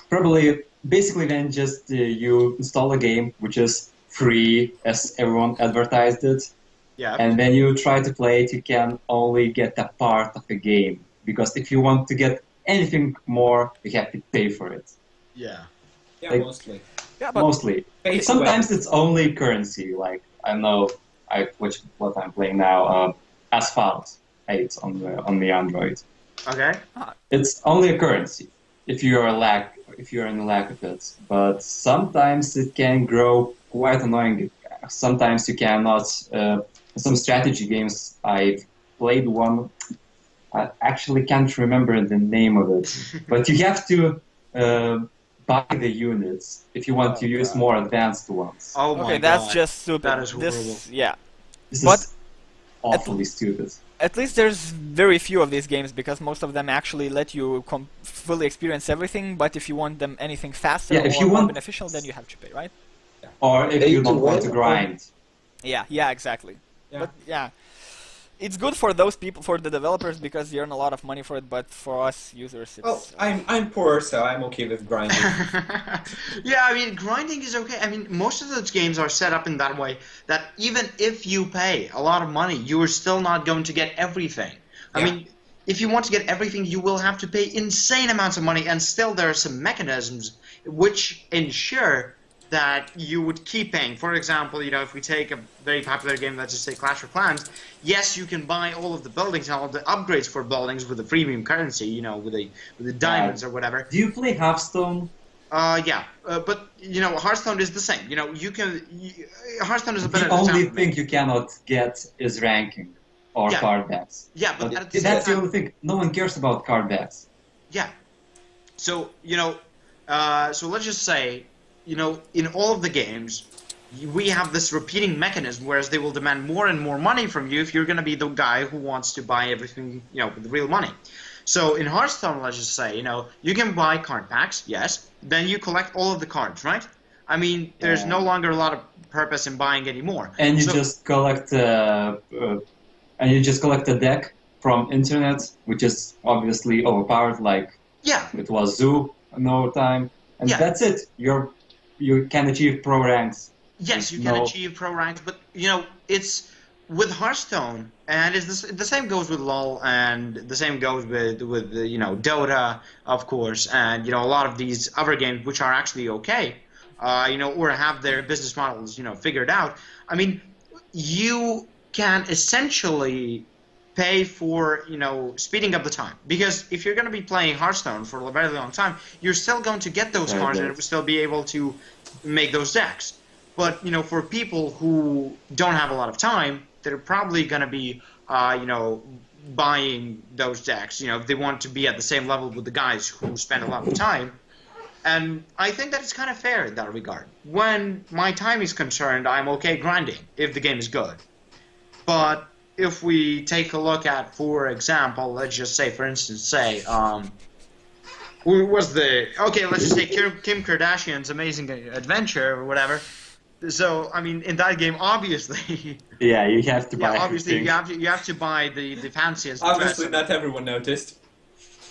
Probably, basically, then just you install a game which is free, as everyone advertised it, Yeah. and when you try to play it, you can only get a part of the game, because if you want to get anything more, you have to pay for it. Yeah. Yeah, Like- mostly. Yeah, but Mostly. Pay to Sometimes win. it's only currency. Like I know what I'm playing now. Asphalt 8 on the Android. Okay. It's only a currency if you're in a lack of it. But sometimes it can grow quite annoying. Sometimes you cannot. Some strategy games I've played one. I actually can't remember the name of it, but you have to buy the units if you want to use more advanced ones. Oh my Okay, that's god. just stupid. That is horrible. This But is awfully stupid. at least there's very few of these games because most of them actually let you fully experience everything. But if you want them anything faster Yeah, if or you more want- beneficial, then you have to pay, right? Or if Pay you to don't want to win, grind. Yeah, exactly. Yeah. But yeah, it's good for those people, for the developers, because they earn a lot of money for it. But for us users, it's Well, I'm poor, so I'm okay with grinding. Yeah, I mean, grinding is okay. I mean, most of those games are set up in that way that even if you pay a lot of money, you are still not going to get everything. I Yeah. mean, if you want to get everything, you will have to pay insane amounts of money, and still there are some mechanisms which ensure that you would keep paying. For example, you know, if we take a very popular game, let's just say Clash of Clans, yes, you can buy all of the buildings and all of the upgrades for buildings with the premium currency, you know, with the diamonds or whatever. Do you play Hearthstone? Yeah, but you know, Hearthstone is the same. You know, Hearthstone is a better The only example. thing you cannot get is ranking or Yeah. card backs. Yeah, but at the same That's the time, only thing. No one cares about card backs. yeah. So you know, so let's just say, you know, in all of the games, we have this repeating mechanism, whereas they will demand more and more money from you if you're going to be the guy who wants to buy everything, you know, with real money. So in Hearthstone, let's just say, you know, you can buy card packs, yes. Then you collect all of the cards, right? I mean, there's Yeah. no longer a lot of purpose in buying anymore. And you So- just collect a deck from internet, which is obviously overpowered, like yeah, it was Zoo no time, and Yeah. that's it. You can achieve pro ranks. yes, you can No. achieve pro ranks, but you know, it's with Hearthstone, and the same goes with LoL, and the same goes with you know, Dota, of course, and you know, a lot of these other games which are actually okay, you know, or have their business models, you know, figured out. I mean, you can essentially pay for, you know, speeding up the time, because if you're going to be playing Hearthstone for a very long time, you're still going to get those Right, cards right. and still be able to make those decks. But you know, for people who don't have a lot of time, they're probably going to be, you know, buying those decks. You know, if they want to be at the same level with the guys who spend a lot of time. And I think that it's kind of fair in that regard. When my time is concerned, I'm okay grinding if the game is good. But if we take a look at, for example, let's just say, for instance, say, who was okay, let's just say Kim Kardashian's Amazing Adventure or whatever. So, I mean, in that game, obviously, Yeah, you have to buy obviously everything. you have to buy the fanciest Obviously, dress. not everyone noticed.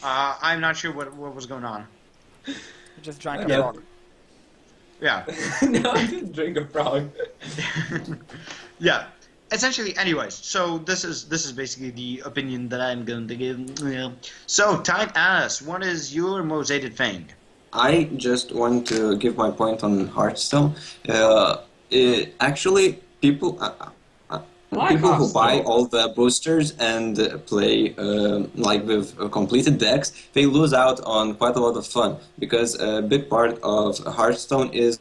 I'm not sure what was going on. You just drank a Yeah. frog. Yeah. No, I didn't drink a frog. Yeah. Essentially, anyways, so this is basically the opinion that I'm going to give. Yeah. So, Tight Ass, what is your most hated thing? I just want to give my point on Hearthstone. Actually, people Like people who buy Hearthstone. all the boosters and play like with completed decks, they lose out on quite a lot of fun, because a big part of Hearthstone is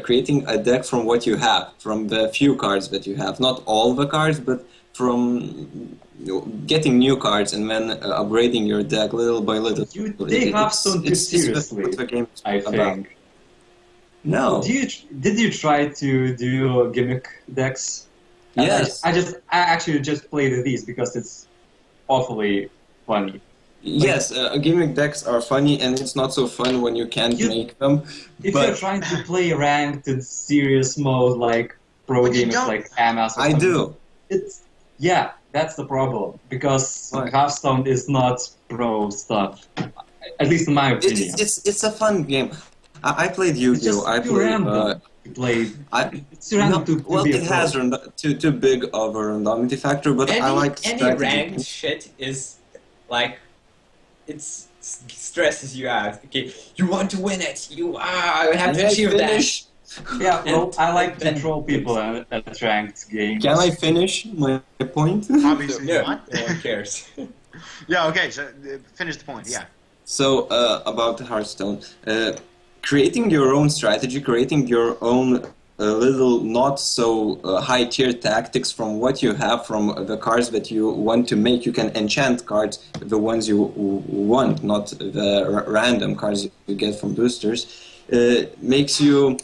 creating a deck from what you have, from the few cards that you have. Not all the cards, but from getting new cards and then upgrading your deck little by little. You take Hearthstone too It's seriously, what the game is I about. think. No. Did you try to do gimmick decks? Yes. I actually just played these because it's awfully funny. Yes, gimmick decks are funny, and it's not so fun when you can't You- make them. If But- you're trying to play ranked in serious mode like pro But you gamers don't- like Amas or I something, do. Yeah, that's the problem, because Why? Hearthstone is not pro stuff. At least in my opinion. It's a fun game. I played It's Yu-Gi-Oh. just I too played. random to play. It's too random to well, be a it pro. has too big of a randomity factor, but I like Any strategy ranked games. shit is like it stresses you out. Okay, you want to win it. You have to May I achieve that. finish? Yeah, well, And- I like to and- troll people at ranked games. Can I finish my point? Obviously No, not. no one cares. Yeah, okay, so finish the point, yeah. So about Hearthstone, creating your own strategy, creating your own little not so high tier tactics from what you have from the cards that you want to make. You can enchant cards, the ones you want, not the random cards you get from boosters. Makes you.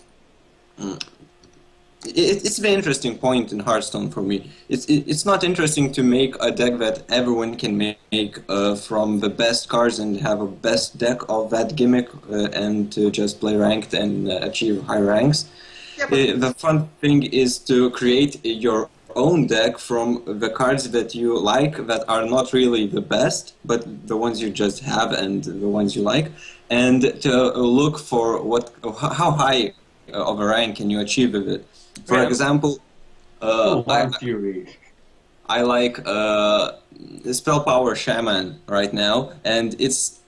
It's a very interesting point in Hearthstone for me. It's not interesting to make a deck that everyone can make from the best cards and have a best deck of that gimmick and to just play ranked and achieve high ranks. Yeah, but The fun thing is to create your own deck from the cards that you like that are not really the best, but the ones you just have and the ones you like, and to look for how high of a rank can you achieve with it. For Yeah. example, Wild Fury. I like Spell Power Shaman right now, and it's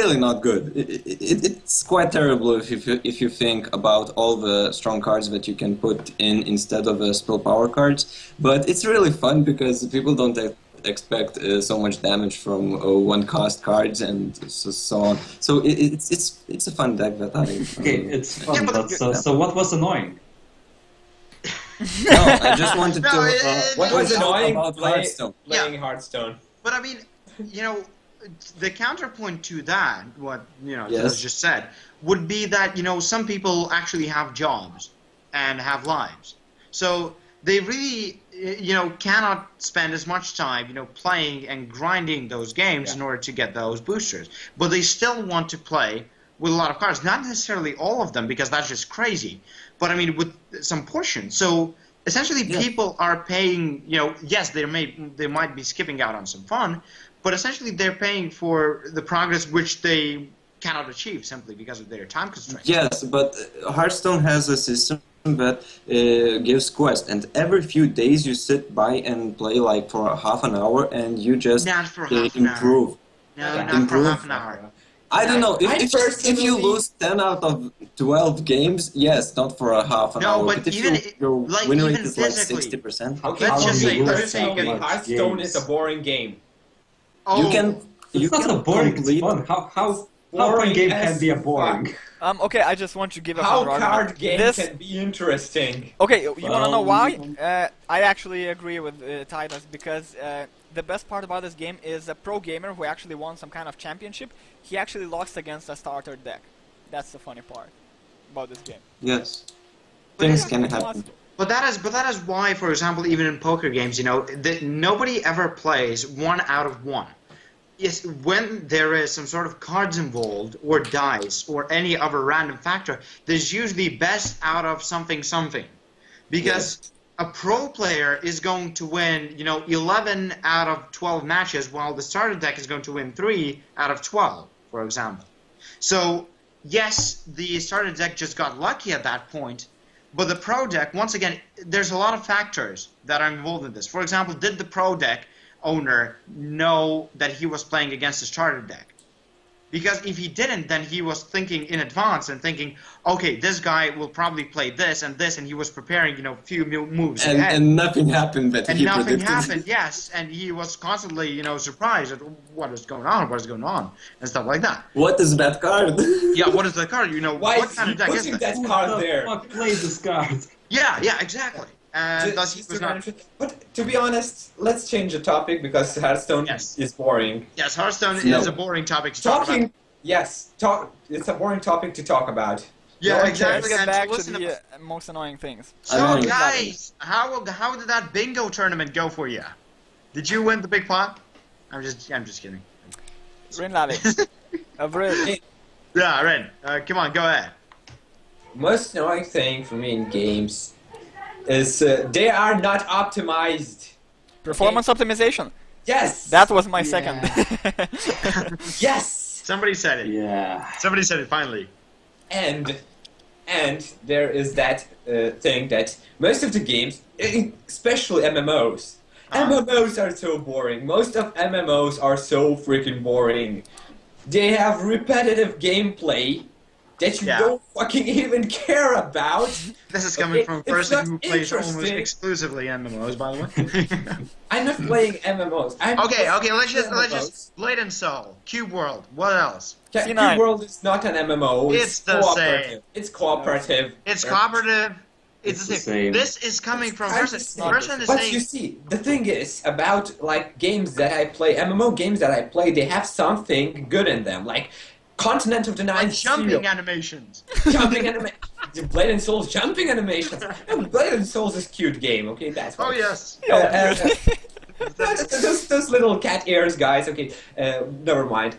really not good. It's quite terrible if you think about all the strong cards that you can put in instead of Spell Power cards. But it's really fun because people don't expect so much damage from one cost cards and so on. So it's a fun deck that I. Okay, it's fun, Yeah, but- but so what was annoying? No, I just wanted No, to. What was point out annoying about Hearthstone? playing Hearthstone? But I mean, you know, the counterpoint to that, what Yes. Taylor just said, would be that some people actually have jobs and have lives, so they really cannot spend as much time playing and grinding those games in order to get those boosters, but they still want to play with a lot of cards. Not necessarily all of them, because that's just crazy, but I mean with some portion. So essentially, people are paying. Yes, they might be skipping out on some fun, but essentially they're paying for the progress which they cannot achieve simply because of their time constraints. Yes, but Hearthstone has a system that gives quest, and every few days you sit by and play like for half an hour, and you just Not for half an hour. improve. No, Yeah. not for Improve. half an hour. I don't know. I If you personally- lose 10 out of 12 games, yes, not for a half an No, hour. but if even your like, win rate even is like physically. 60%. Okay, Let's for just me say- let's just say personally, you get Hearthstone games. is a boring game. Oh, You can It's not a boring, it's complete. fun. How a Boring game as can be a boring? fuck. Okay, I just want to give a How counter card argument. game This can be interesting. Okay, you want to know why? Well, I actually agree with Titus, because the best part about this game is a pro gamer who actually won some kind of championship. He actually lost against a starter deck. That's the funny part about this game. Yes. But Things yeah, can He happen. lost. But that is why, for example, even in poker games, that nobody ever plays 1 out of 1. Yes, when there is some sort of cards involved, or dice, or any other random factor, there's usually best out of something. Because a pro player is going to win, 11 out of 12 matches, while the starter deck is going to win 3 out of 12, for example. So, yes, the starter deck just got lucky at that point, but the pro deck, once again, there's a lot of factors that are involved in this. For example, did the pro deck owner know that he was playing against a starter deck? Because if he didn't, then he was thinking in advance and thinking, okay, this guy will probably play this, and he was preparing, few moves ahead. And nothing happened that And he nothing predicted. happened, yes, and he was constantly, surprised at what is going on, and stuff like that. What is that card? Yeah, what is the card? Why What is kind he of deck is putting that? that card Who the there? fuck plays this card? Yeah, exactly. And thus he was not. But to be honest, let's change the topic because Hearthstone Yes. is boring. Yes, Hearthstone No. is a boring topic to talk Talking, about. yes, it's a boring topic to talk about. Yeah, No one exactly. Let's get And back to listen the most annoying things. I So, know. guys, how did that bingo tournament go for you? Did you win the big pot? I'm just kidding. Rin Lavi. Avril. Yeah, Ren, come on, go ahead. Most annoying thing for me in games is they are not optimized. Performance optimization. Yes. That was my Yeah. second. yes. Somebody said it. Yeah. Somebody said it finally. And there is that thing that most of the games, especially MMOs, MMOs are so boring. Most of MMOs are so freaking boring. They have repetitive gameplay, that you Yeah. don't fucking even care about. This is coming from a It's person not who plays almost interesting. exclusively MMOs, by the way. I'm not playing MMOs. Okay, let's MMOs. just Blade and Soul, Cube World. What else? Cube C9. World is not an MMO. It's the cooperative. same. It's cooperative. It's cooperative. It's the the same. same. This is coming from It's person. not Person is But saying. you see, the thing is about like games that I play, MMO games that I play, they have something good in them, like Continent of the Nine Jumping animations. jumping animation. Blade and Soul's jumping animations. Blade and Soul's is a cute game. Okay, that's Oh why. yes. Those little cat ears, guys. Okay, never mind.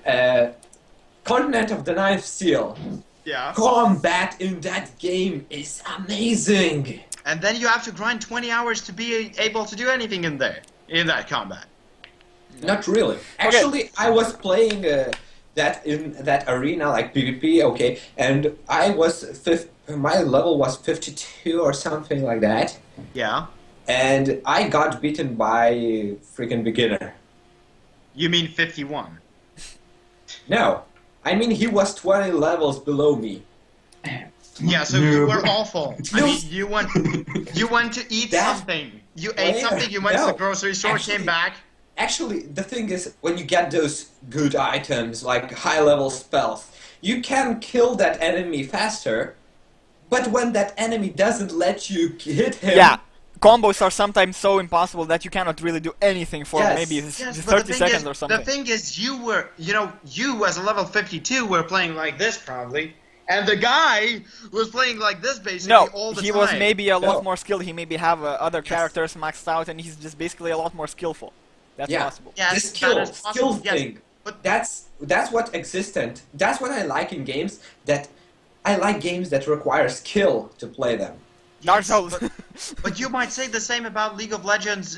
Continent of the Ninth Seal. Yeah. Combat in that game is amazing. And then you have to grind 20 hours to be able to do anything in there, in that combat. Not really. Actually, I was playing that in that arena, like PvP. Okay, and I was my level was 52 or something like that, Yeah. and I got beaten by freaking beginner. You mean 51? No, I mean he was 20 levels below me. Yeah, so you Noob. were awful. I mean, you went to eat That- something. You ate Wait, something. You went to no. the grocery store, Actually- came back. Actually, the thing is, when you get those good items, like high-level spells, you can kill that enemy faster, but when that enemy doesn't let you hit him... Yeah, combos are sometimes so impossible that you cannot really do anything for Yes. maybe Yes, just but 30 seconds or something. The thing is, you as a level 52 were playing like this probably, and the guy was playing like this basically No, all the he time. was maybe a lot No. more skilled. He maybe have other characters maxed out, and he's just basically a lot more skillful. That's Yeah. possible. Yes, the that skill is possible, yes, thing. but- That's what existent. That's what I like in games. That I like games that require skill to play them. Dark Yes, Souls. But you might say the same about League of Legends,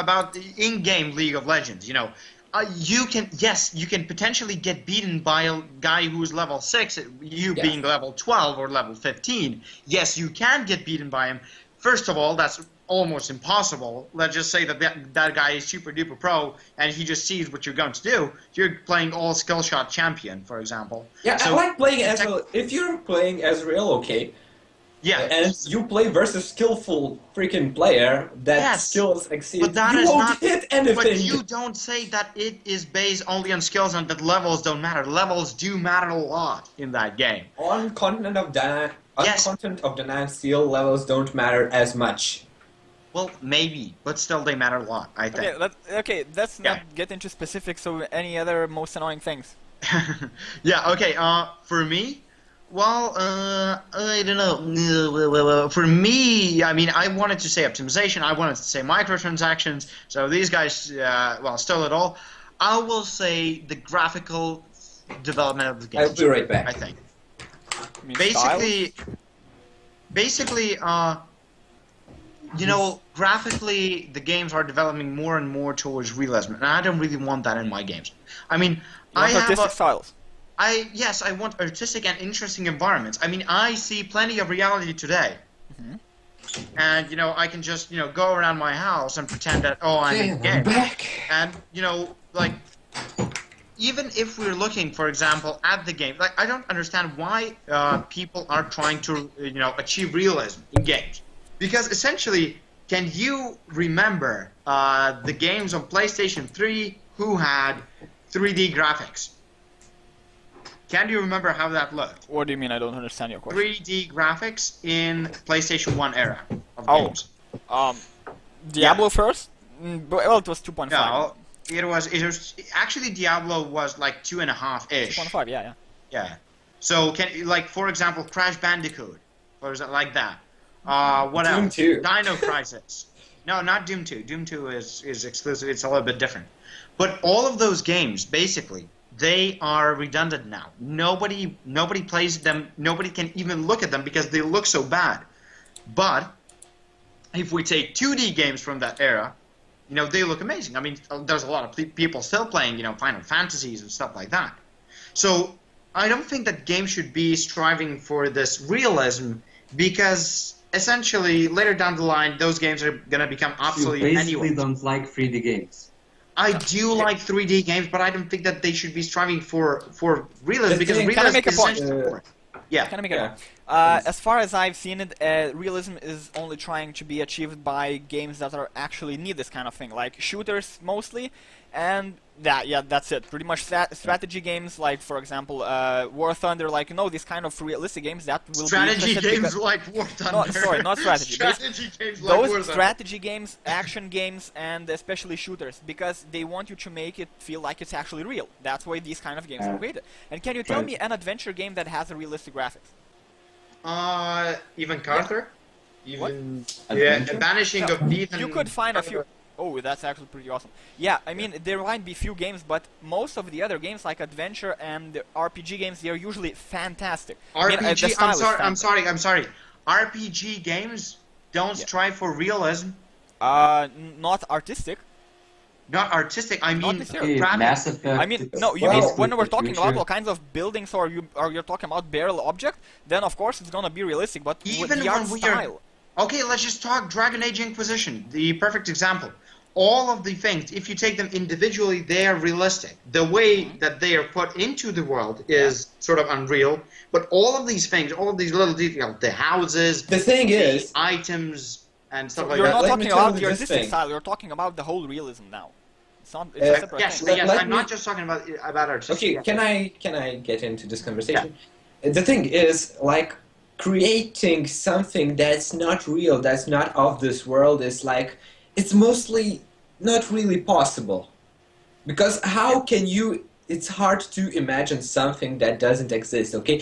about the in-game League of Legends, you can potentially get beaten by a guy who's level 6, you Yeah. being level 12 or level 15. Yes, you can get beaten by him. First of all, that's almost impossible. Let's just say that guy is super duper pro and he just sees what you're going to do. You're playing all skill shot champion, for example. Yeah, So- I like playing Ezreal. If you're playing Ezreal, okay, Yeah. and you play versus skillful freaking player that Yes, skills exceed, but that you is won't not- hit anything. But you don't say that it is based only on skills and that levels don't matter. Levels do matter a lot in that game. On Continent of the Yes. Continent of the Ninth Seal, levels don't matter as much. Well, maybe, but still they matter a lot, I think. Let's Yeah. not get into specifics. So, any other most annoying things? Yeah, okay, for me, well, I don't know. For me, I mean, I wanted to say optimization, I wanted to say microtransactions, so these guys, still at all. I will say the graphical development of the game. I'll be right back. I think. You mean styles? Basically, graphically, the games are developing more and more towards realism, and I don't really want that in my games. I mean, You I want have artistic styles. Yes, I want artistic and interesting environments. I mean, I see plenty of reality today. And, I can just, go around my house and pretend that, I'm in the game. back. And, even if we're looking, for example, at the game, I don't understand why people are trying to, achieve realism in games. Because essentially, can you remember the games on PlayStation 3 who had 3D graphics? Can you remember how that looked? What do you mean? I don't understand your question. 3D graphics in PlayStation 1 era of Oh. games. Diablo first? Well, it was 2.5. No, it was actually Diablo was like 2.5-ish. 2.5, yeah. Yeah. So for example, Crash Bandicoot, or is it like that? What Doom else? 2. Dino Crisis. No, not Doom 2. Doom 2 is exclusive. It's a little bit different. But all of those games, basically, they are redundant now. Nobody plays them. Nobody can even look at them because they look so bad. But if we take 2D games from that era, they look amazing. I mean, there's a lot of people still playing, Final Fantasies and stuff like that. So I don't think that games should be striving for this realism because essentially later down the line, those games are going to become You obsolete basically anyway. don't like 3D games. I do like 3D games, but I don't think that they should be striving for realism The because thing- Can I realism make a is point? essential for it. Yeah. Can I make it? Yeah. As far as I've seen it, realism is only trying to be achieved by games that are actually need this kind of thing, like shooters mostly, and that's it. Pretty much strategy games, like for example, War Thunder, like these kind of realistic games that will Strategy be interested games because- like War Thunder. No, sorry, not strategy. Strategy games like War Those Thunder. strategy games, action games, and especially shooters, because they want you to make it feel like it's actually real. That's why these kind of games are created. And can you tell Right. me an adventure game that has a realistic graphics? Even Carter? Even Adventure? Vanishing of Ethan. You could find a few. Oh, that's actually pretty awesome. Yeah, I mean, there might be few games, but most of the other games, like adventure and the RPG games, they're usually fantastic. I mean, the RPG. style is I'm fantastic. sorry. RPG games don't strive for realism. Not artistic. Not artistic. I mean, necessarily. Okay, graphic. Mass Effect. I mean, no, you Well, mean when we're the talking about future. all kinds of buildings, or you're talking about barrel object, then of course it's gonna be realistic. But with Even the art when we are- style, Okay, let's just talk Dragon Age Inquisition, the perfect example. All of the things, if you take them individually, they are realistic. The way that they are put into the world is sort of unreal, but all of these things, all of these little details, the houses, The thing is, items, and stuff like you're that. not let me talking tell about you the this artistic thing. style. You're talking about the whole realism now. It's not. It's a separate Yes, thing. yes, Let I'm me- not just talking about artistic. okay, can I get into this conversation? The thing is, like, creating something that's not real, that's not of this world, is like, it's mostly not really possible. Because how can you, it's hard to imagine something that doesn't exist, okay?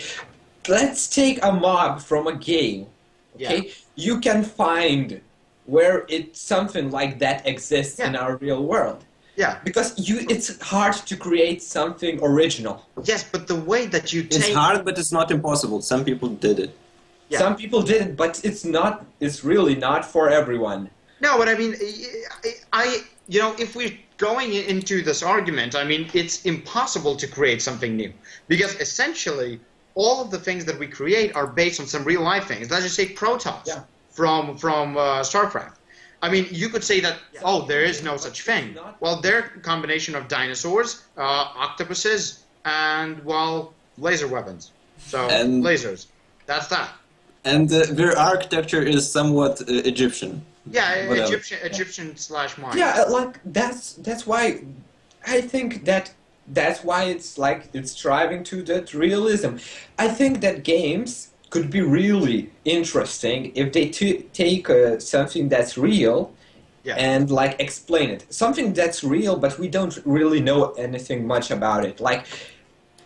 Let's take a mob from a game, okay? You can find where something like that exists in our real world. Yeah. Because it's hard to create something original. Yes, but the way that you It's take hard, but it's not impossible. Some people did it. Yeah. Some people did it, but it's really not for everyone. No, but I mean, if we're going into this argument, I mean, it's impossible to create something new because essentially all of the things that we create are based on some real life things. Let's just take Protoss from StarCraft. I mean, you could say that, there is no such thing. Well, they're a combination of dinosaurs, octopuses, and, laser weapons. So, And- lasers. That's that. And their architecture is somewhat Egyptian. Yeah, Whatever. Egyptian/Mayan. Yeah, like that's why I think that's why it's striving to that realism. I think that games could be really interesting if they take something that's real and like explain it. Something that's real, but we don't really know anything much about it. Like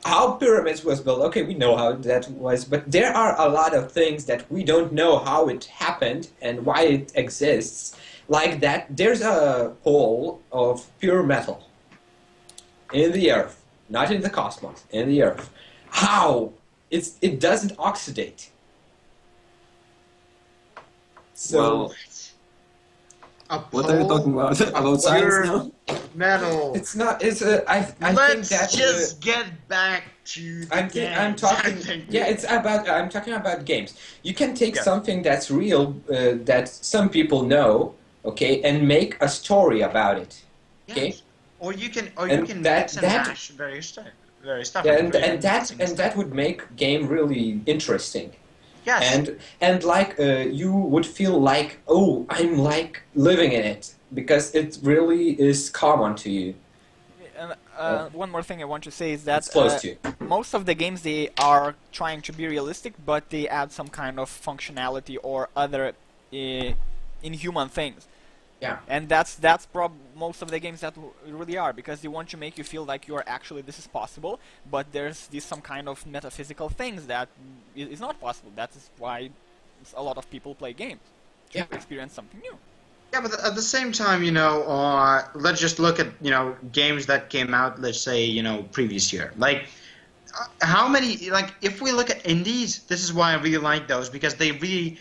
how pyramids was built. Okay, we know how that was, but there are a lot of things that we don't know how it happened and why it exists. Like that, there's a hole of pure metal in the earth, not in the cosmos, in the earth. How? It doesn't oxidate. So, Well, A what are you pole talking about? About of science pure now? metal. it's not. It's I think Let's that. just get back to the I'm games. talking. I think. Yeah, it's about. I'm talking about games. You can take Yeah. something that's real, that some people know, okay, and make a story about it. Okay. Yes. Or you can And mix and that- match various stuff. And that would make game really interesting. yes. And like you would feel like, oh, I'm like living in it because it really is common to you. And one more thing I want to say is that It's close to you. most of the games, they are trying to be realistic, but they add some kind of functionality or other inhuman things. Yeah. And that's most of the games that really are, because they want to make you feel like you're actually, this is possible, but there's some kind of metaphysical things that is not possible. That is why a lot of people play games, to experience something new. Yeah, but at the same time, let's just look at, games that came out, let's say, previous year. Like, how many, like, if we look at indies, this is why I really like those, because they really,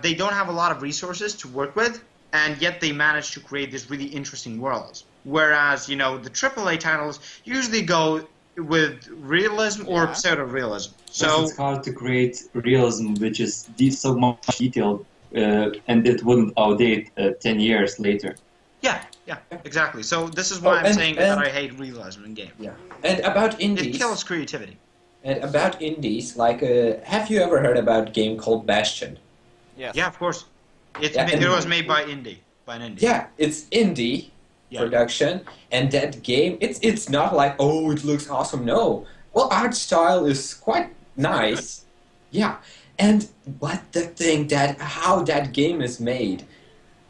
they don't have a lot of resources to work with, and yet they manage to create these really interesting worlds. Whereas, the AAA titles usually go with realism or pseudo-realism. So it's hard to create realism, which is so much detailed, and it wouldn't outdate 10 years later. yeah, exactly. So this is why I'm and- saying that I hate realism in games. Yeah. And about It indies. kills creativity. And about indies, like, have you ever heard about a game called Bastion? Yes. Yeah, of course. Yeah, It and- was made by an indie. Yeah, it's indie Yeah. production, and that game, it's not like, oh, it looks awesome. No, well, art style is quite nice. Yeah, but the thing how that game is made,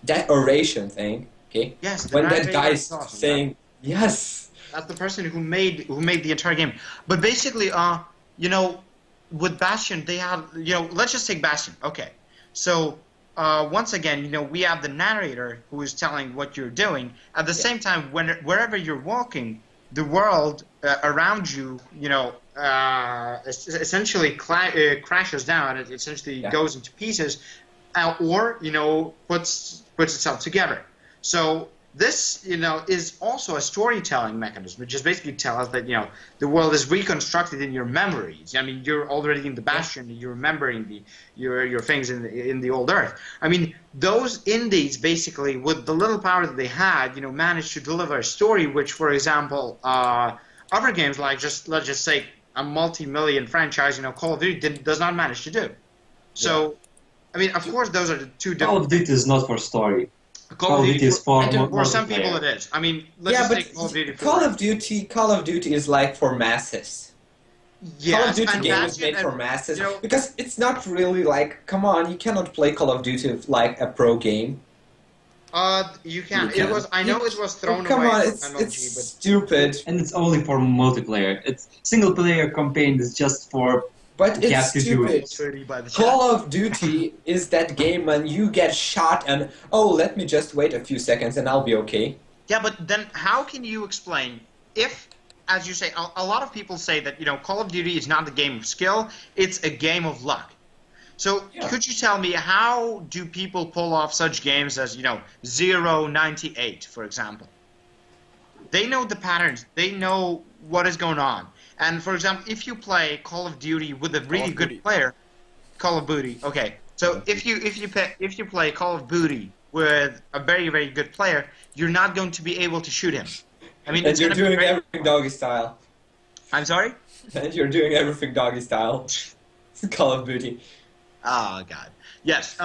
that oration thing, okay? Yes. the When that narrator guy's is awesome. saying yes, That's the person who made the entire game. But basically, you know, with Bastion, they have, you know, let's just take Bastion. Okay, so once again, you know, we have the narrator who is telling what you're doing. At the same time, wherever you're walking, the world around you, you know, essentially crashes down. It essentially goes into pieces, or you know, puts itself together. So this, you know, is also a storytelling mechanism, which is basically tell us that, you know, the world is reconstructed in your memories. I mean, you're already in the Bastion, you're remembering your things in the old Earth. I mean, those indies basically, with the little power that they had, you know, managed to deliver a story which, for example, other games like let's just say a multi-million franchise, you know, Call of Duty does not manage to do. So, I mean, of course, those are the two different. Call of Duty is not for story. Call of Duty is for for some people it is. I mean, let's just take Call of Duty. Call of Duty is like for masses. Yes, Call of Duty and game is Bastion made for and, masses, you know, because it's not really like, come on, you cannot play Call of Duty like a pro game. you can. You can. I know it was thrown Come away on, from it's MLG, but stupid. And it's only for multiplayer. It's single player campaign is just for. But You it's have to do stupid. it. Dirty by the Call chat. of Duty is that game when you get shot and, oh, let me just wait a few seconds and I'll be okay. Yeah, but then how can you explain if, as you say, a lot of people say that, you know, Call of Duty is not a game of skill, it's a game of luck. So could you tell me, how do people pull off such games as, you know, 098, for example? They know the patterns. They know what is going on. And for example, if you play Call of Duty with a really good player, Call of Duty. Okay, so if you play Call of Duty with a very, very good player, you're not going to be able to shoot him. I mean, And it's you're gonna be doing very- everything doggy style. I'm sorry. And you're doing everything doggy style. Call of Duty. Oh God. Yes.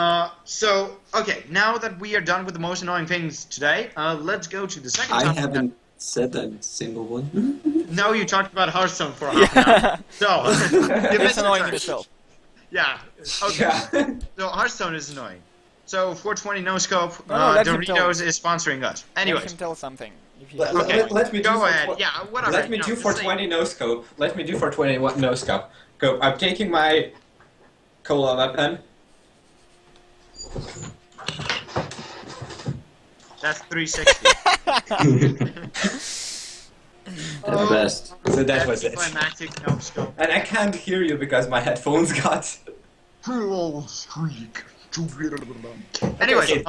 So okay, now that we are done with the most annoying things today, let's go to the second I topic. haven't said a single one. No, you talked about Hearthstone for half an hour. So you It's missed your annoying turn. yourself. Yeah. Okay. Yeah. So Hearthstone is annoying. So 420 no scope. No, let him tell. Doritos is sponsoring us. Let Anyways, him tell something. If he Let- has okay. let me do go for ahead. tw- Yeah, whatever. Let me No, do just for say- 20 no scope. Let me do for 21 no scope. Go. I'm taking my cola weapon. That's 360. The best. So that was it. Climactic no scope. And I can't hear you because my headphones got. Anyways, Okay.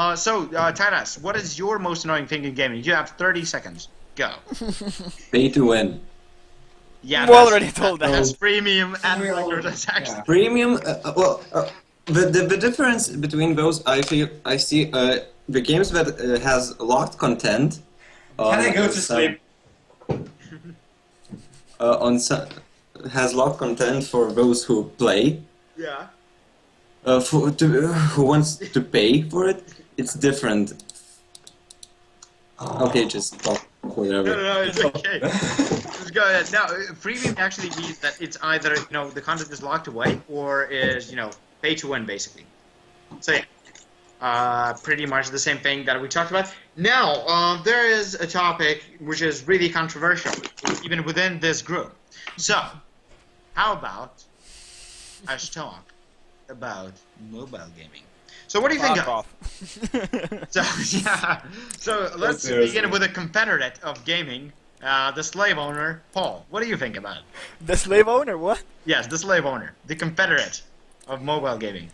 Taras, what is your most annoying thing in gaming? You have 30 seconds. Go. Pay to win. Yeah, You already told that. That's premium and We all- microtransactions. yeah. Premium. The difference between those, I see the games that has locked content. Can I go to some- sleep? Has locked content for those who play. Yeah. Who wants to pay for it? It's different. Okay, just talk, whatever. No, it's okay. Just go ahead. Now, premium actually means that it's either, you know, the content is locked away or is, you know, pay to win, basically. So, yeah. Pretty much the same thing that we talked about. Now, there is a topic which is really controversial, even within this group. So, how about us talk about mobile gaming? So, what do you think? Fuck off. So yeah. So let's seriously. begin with a competitor of gaming, the slave owner, Paul. What do you think about it? The slave owner, what? Yes, the slave owner, the confederate of mobile gaming.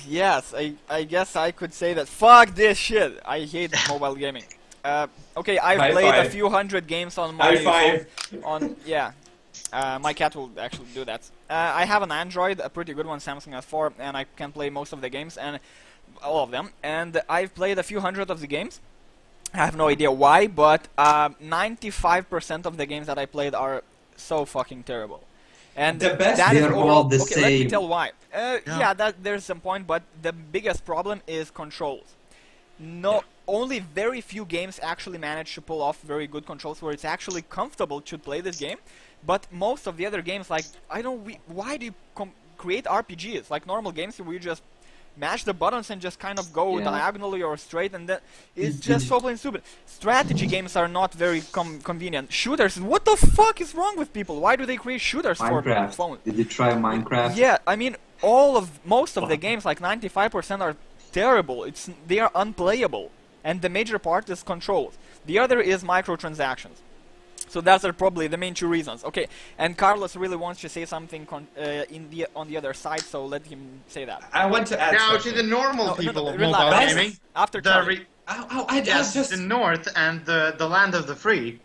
Yes, I guess I could say that. Fuck this shit. I hate mobile gaming. Okay, I've High played five. a few hundred games on my High five. phone. My cat will actually do that. I have an Android, a pretty good one, Samsung S4, and I can play most of the games, and all of them. And I've played a few hundred of the games. I have no idea why, but 95% of the games that I played are so fucking terrible. And The best- that is They're overall, all the okay, let me same. tell why. Yeah, that there's some point, but the biggest problem is controls. No, only very few games actually manage to pull off very good controls where it's actually comfortable to play this game. But most of the other games, like, why do you create RPGs like normal games where you just mash the buttons and just kind of go Yeah. diagonally or straight, and then it's just so plain stupid. Strategy games are not very convenient. Shooters, what the fuck is wrong with people? Why do they create shooters for Minecraft. phones? Did you try Minecraft? Yeah, I mean, most of the games, like 95%, are terrible. They are unplayable, and the major part is controls. The other is microtransactions. So those are probably the main two reasons. Okay, and Carlos really wants to say something on the other side, so let him say that. I want to add Now to something. the normal people of relax. mobile Best- gaming, After the Charlie. yes, just the north and the land of the free.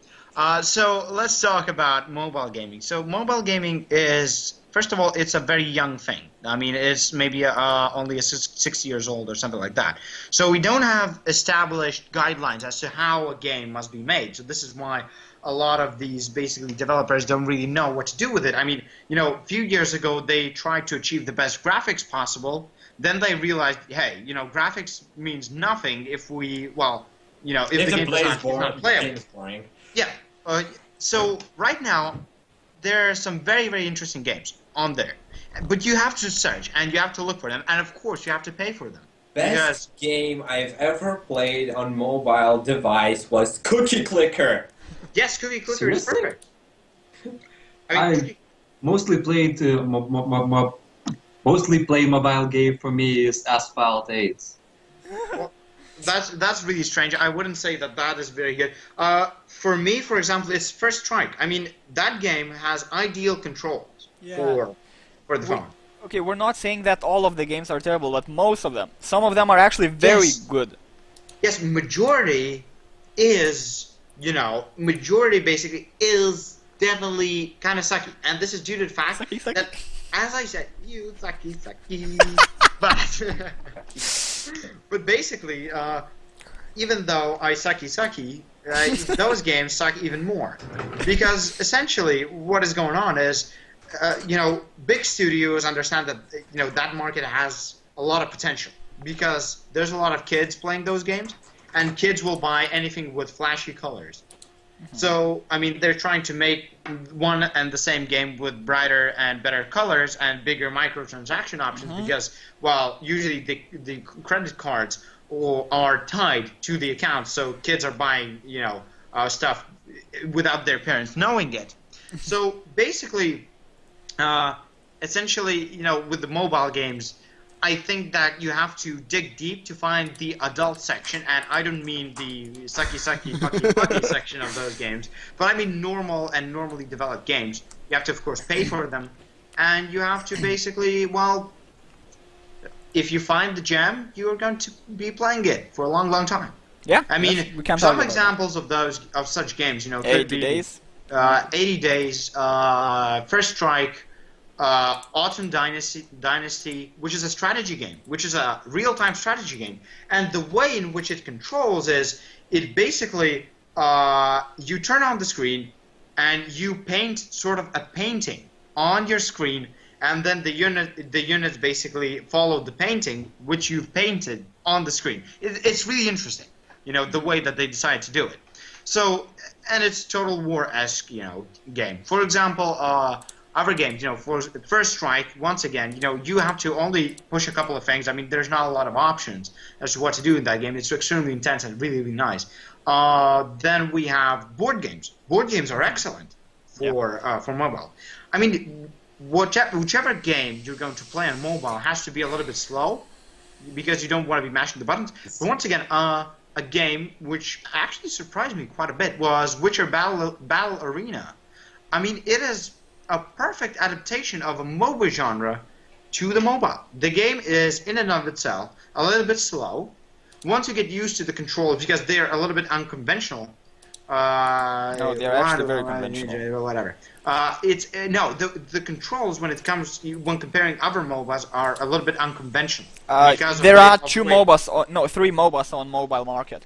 So let's talk about mobile gaming. So mobile gaming is, first of all, it's a very young thing. I mean, it's maybe only 6 years old or something like that. So we don't have established guidelines as to how a game must be made. So this is why a lot of these basically developers don't really know what to do with it. I mean, a few years ago they tried to achieve the best graphics possible. Then they realized, hey, graphics means nothing if we, if the game is not playable. boring. Yeah. So right now, there are some very, very interesting games on there. But you have to search, and you have to look for them. And of course, you have to pay for them. Best game I've ever played on mobile device was Cookie Clicker. Yes, Cookie Clicker is Seriously? perfect. I mean, Mostly played mostly play mobile game for me is Asphalt 8. that's really strange. I wouldn't say that is very good. For me, for example, it's First Strike. I mean, that game has ideal controls for the phone. Okay, we're not saying that all of the games are terrible, but most of them. Some of them are actually very Yes. good. Yes, majority is, majority basically is definitely kind of sucky. And this is due to the fact Sucky, sucky. that, as I said, you sucky. But basically, even though I sucky, those games suck even more. Because essentially what is going on is, big studios understand that, that market has a lot of potential. Because there's a lot of kids playing those games, and kids will buy anything with flashy colors. So, I mean, they're trying to make one and the same game with brighter and better colors and bigger microtransaction options because, usually the credit cards are tied to the account, so kids are buying, stuff without their parents knowing it. So, basically, essentially, with the mobile games, I think that you have to dig deep to find the adult section, and I don't mean the sucky, fucky section of those games, but I mean normal and normally developed games. You have to, of course, pay for them, and you have to basically, if you find the gem, you are going to be playing it for a long, long time. Yeah, I mean, we can't some talk about examples of such games, could 80 be days. 80 Days, First Strike, Autumn Dynasty, which is a strategy game, which is a real-time strategy game. And the way in which it controls is, it basically, you turn on the screen and you paint sort of a painting on your screen, and then the units basically follow the painting which you've painted on the screen. It's really interesting, the way that they decide to do it. So, and it's Total War-esque, game. For example, other games, for First Strike, once again, you have to only push a couple of things. I mean, there's not a lot of options as to what to do in that game. It's extremely intense and really, really nice. Then we have board games. Board games are excellent for mobile. I mean, whichever game you're going to play on mobile has to be a little bit slow because you don't want to be mashing the buttons. But once again, a game which actually surprised me quite a bit was Witcher Battle Arena. I mean, it is a perfect adaptation of a MOBA genre to the mobile. The game is, in and of itself, a little bit slow. Once you get used to the controls, because they're a little bit unconventional. No, they're actually very conventional. Whatever. The controls when comparing other MOBAs are a little bit unconventional. There are three MOBAs on mobile market.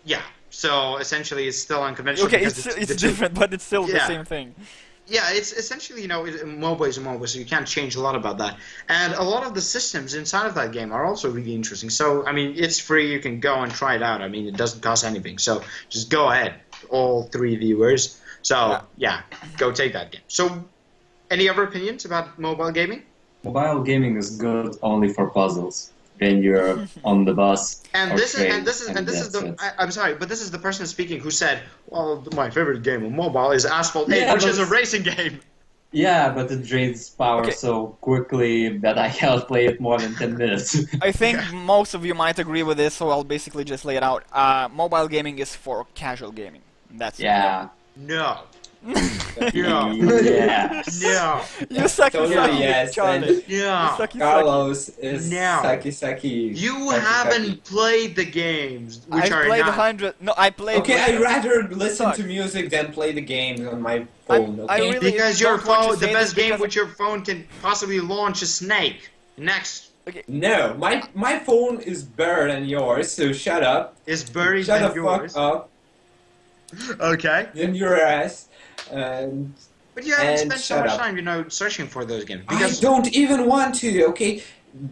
Yeah. So essentially, it's still unconventional. Okay, because it's different, but it's still the same thing. Yeah, it's essentially, MOBA is a MOBA, so you can't change a lot about that. And a lot of the systems inside of that game are also really interesting. So, I mean, it's free. You can go and try it out. I mean, it doesn't cost anything. So just go ahead, all 3 viewers. So, yeah, go take that game. So, any other opinions about mobile gaming? Mobile gaming is good only for puzzles when you're on the bus. And or this train, is the. that's it. I'm sorry, but this is the person speaking who said, "Well, my favorite game on mobile is Asphalt 8, Yeah, which but is a racing game." Yeah, but it drains power so quickly that I cannot play it more than 10 minutes. I think most of you might agree with this, so I'll basically just lay it out. Mobile gaming is for casual gaming. That's Yeah. No. No. Yes. No. You sucky Totally sucky, yes, Charlie. and- You No. sucky sucky. Carlos is No. sucky. You sucky, haven't sucky. played the games, which I are played not. 100. No, I played. Okay, I'd rather listen Suck. to music than play the game on my phone. I Okay. really- Because your don't want to phone, the say best this game because- with your phone can possibly launch a snake. Next No, my phone is better than yours, so shut up. is buried Shut in the yours. fuck up Okay. in your ass. And But you haven't And spent so shut much up. time, searching for those games. I Because don't even want to, okay?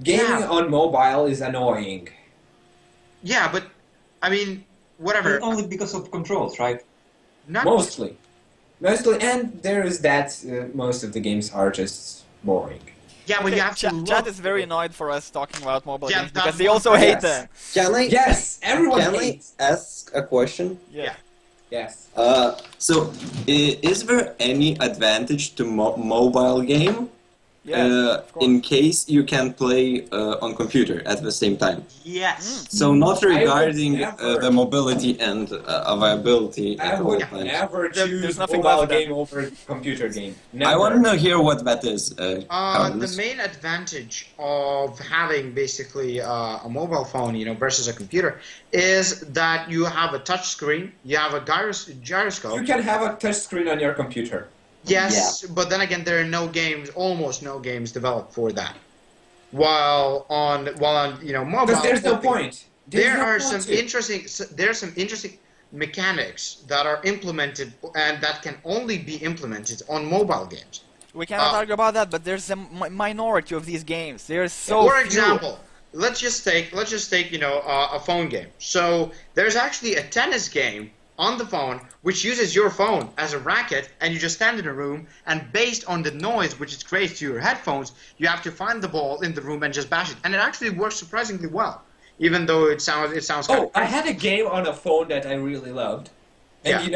Gaming Yeah. on mobile is annoying. yeah, but I mean, whatever. But only because of controls, right? Not Mostly, and there is that most of the games are just boring. yeah, but you have to. Chat look. is very annoyed for us talking about mobile Yeah, games because that's they one also thing. hate Yes. them. Can I? Yes, everyone Can I hates. ask a question? Yeah. Yes. So, is there any advantage to mobile game Yeah. Of course. in case you can play on computer at the same time? Yes. So not would regarding never- the mobility and availability I at all would times. never There's choose nothing mobile left then. game over computer game. Never. I want to hear what that is. The Carlos. main advantage of having basically a mobile phone, versus a computer, is that you have a touch screen, you have a gyroscope. You can have a touch screen on your computer. Yes, but then again, there are almost no games developed for that. While on mobile, Because there's no point. There are some interesting mechanics that are implemented and that can only be implemented on mobile games. We cannot argue about that, but there's a minority of these games. There's so For few. example, let's just take a phone game. So there's actually a tennis game on the phone which uses your phone as a racket, and you just stand in a room, and based on the noise which it creates to your headphones, you have to find the ball in the room and just bash it, and it actually works surprisingly well, even though it sounds kind Oh, I had a game on a phone that I really loved, and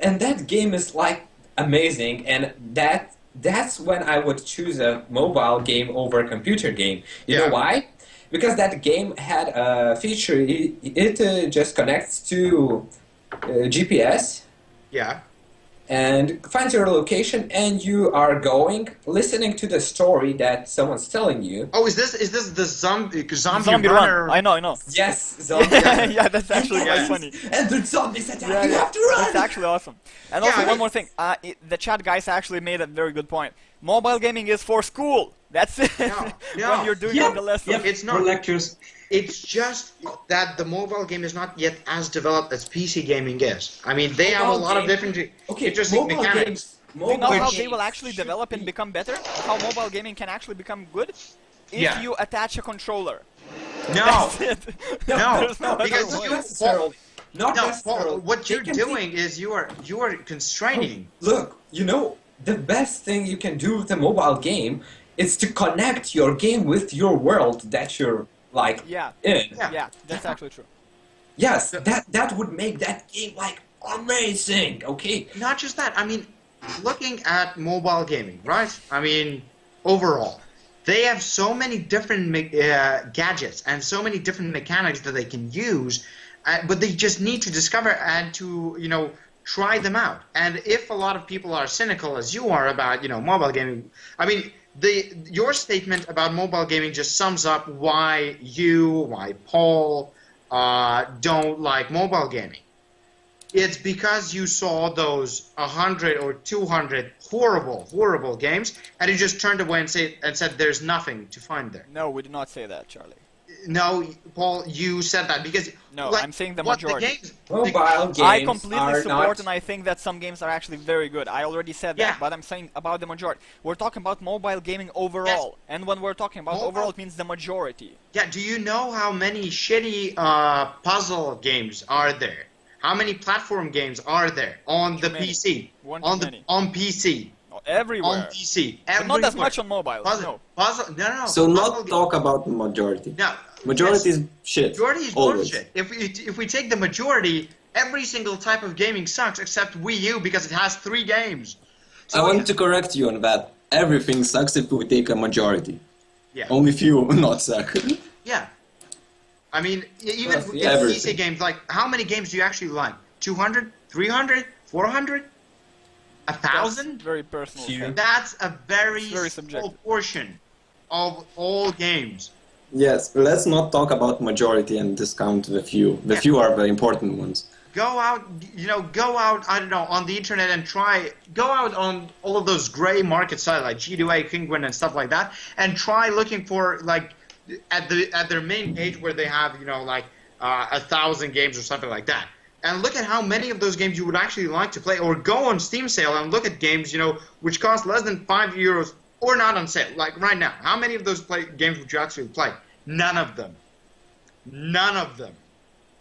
and that game is like amazing, and that's when I would choose a mobile game over a computer game. You know why? Because that game had a feature. It just connects to GPS. Yeah. And finds your location, and you are listening to the story that someone's telling you. Oh, is this the zombie Zombie runner? Run. I know. Yes, zombie. Yeah, that's actually quite Yes. funny. And the zombies attack. Yeah, you yeah. have to run. That's actually awesome. And Yeah, also I one mean- more thing. The chat guys actually made a very good point. Mobile gaming is for school. That's it. No. When you're doing Yeah, the lesson. yeah, It's for not. lectures. It's just that the mobile game is not yet as developed as PC gaming is. I mean, they have a Mobile lot of game- different Okay, interesting mobile mechanics. games. Do you know how games they will actually should develop and be- become better? How mobile gaming can actually become good? If Yeah. you attach a controller. No, That's it. No, There's no other because way. you- Not necessarily. Not no. necessarily. Paul, what They you're can doing is you are constraining. Look, the best thing you can do with a mobile game is to connect your game with your world that you're like Yeah. in. Yeah. Yeah, that's actually true. Yes, that would make that game like amazing. Okay. Not just that. I mean, looking at mobile gaming, right? I mean, overall, they have so many different gadgets and so many different mechanics that they can use, but they just need to discover and to try them out. And if a lot of people are cynical as you are about mobile gaming, I mean, your statement about mobile gaming just sums up why Paul don't like mobile gaming. It's because you saw those 100 or 200 horrible games, and you just turned away and said there's nothing to find there. No, we did not say that, Charlie. no, Paul, you said that because No, like, I'm saying the what majority. Mobile games I completely are support not. and I think that some games are actually very good. I already said that, Yeah. but I'm saying about the majority. We're talking about mobile gaming overall, and when we're talking about Mobile- overall, it means the majority. Yeah, do you know how many shitty puzzle games are there? How many platform games are there on the many. PC? One on too the many. on PC. Everywhere. On PC. But not as Everywhere. much on mobile. Puzzle, No. no. So puzzle not game- talk about the majority. No. Majority yes, is shit. Majority is always. bullshit. If we take the majority, every single type of gaming sucks except Wii U because it has 3 games. So, I want to correct you on that. Everything sucks if we take a majority. Yeah. Only few not suck. Yeah. I mean, even Well, in yeah, PC everything. games, like, how many games do you actually like? 200? 300? 400? 1,000? Very personal Few. thing. That's a very, It's very small subjective. portion of all games. Yes, let's not talk about majority and discount the few. The few are the important ones. Go out, go out, I don't know, on the internet and go out on all of those gray market sites like G2A, Penguin, and stuff like that, and try looking for, like, at their main page where they have, 1,000 games or something like that. And look at how many of those games you would actually like to play, or go on Steam sale and look at games, which cost less than €5 or not on sale, like right now. How many of those games would you actually play? None of them. None of them.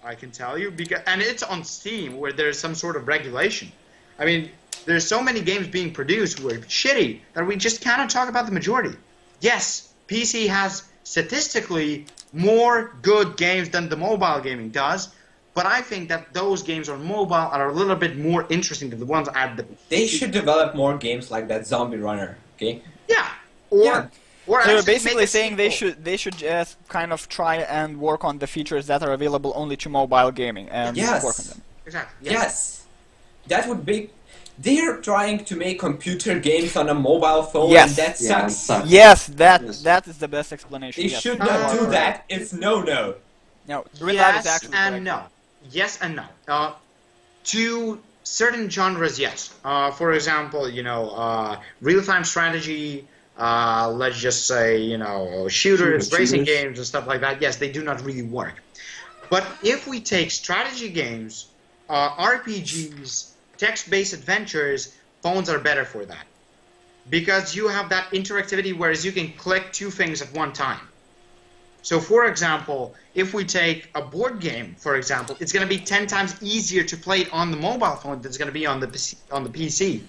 I can tell you, and it's on Steam where there's some sort of regulation. I mean, there's so many games being produced who are shitty that we just cannot talk about the majority. Yes, PC has statistically more good games than the mobile gaming does, but I think that those games on mobile are a little bit more interesting than the ones at the... They should develop more games like that Zombie Runner. Okay. Yeah, or... Yeah. Or So you're actually basically make a saying sequel. they should just kind of try and work on the features that are available only to mobile gaming and Yes. work on them. Exactly. Yes. That would be. They're trying to make computer games on a mobile phone, Yes. and that Yeah, it sucks. sucks. Yes, Yes. that is the best explanation. They yes. should not do that. It's no. No, real life is Yes actually and correct. no. Yes and no. To certain genres, yes. For example, real-time strategy, let's just say, shooters, racing shooters. games and stuff like that. Yes, they do not really work. But if we take strategy games, RPGs, text-based adventures, phones are better for that. Because you have that interactivity, whereas you can click 2 things at one time. So, for example, if we take a board game, for example, it's going to be 10 times easier to play it on the mobile phone than it's going to be on the PC.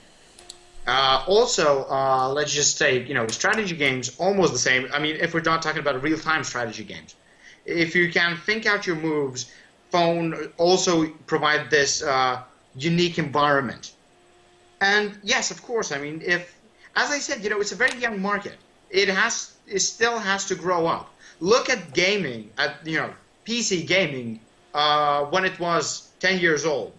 Also, let's just say, strategy games, almost the same. I mean, if we're not talking about real-time strategy games. If you can think out your moves, phone also provide this unique environment. And yes, of course, I mean, as I said, it's a very young market. It still has to grow up. Look at gaming, at PC gaming, when it was 10 years old.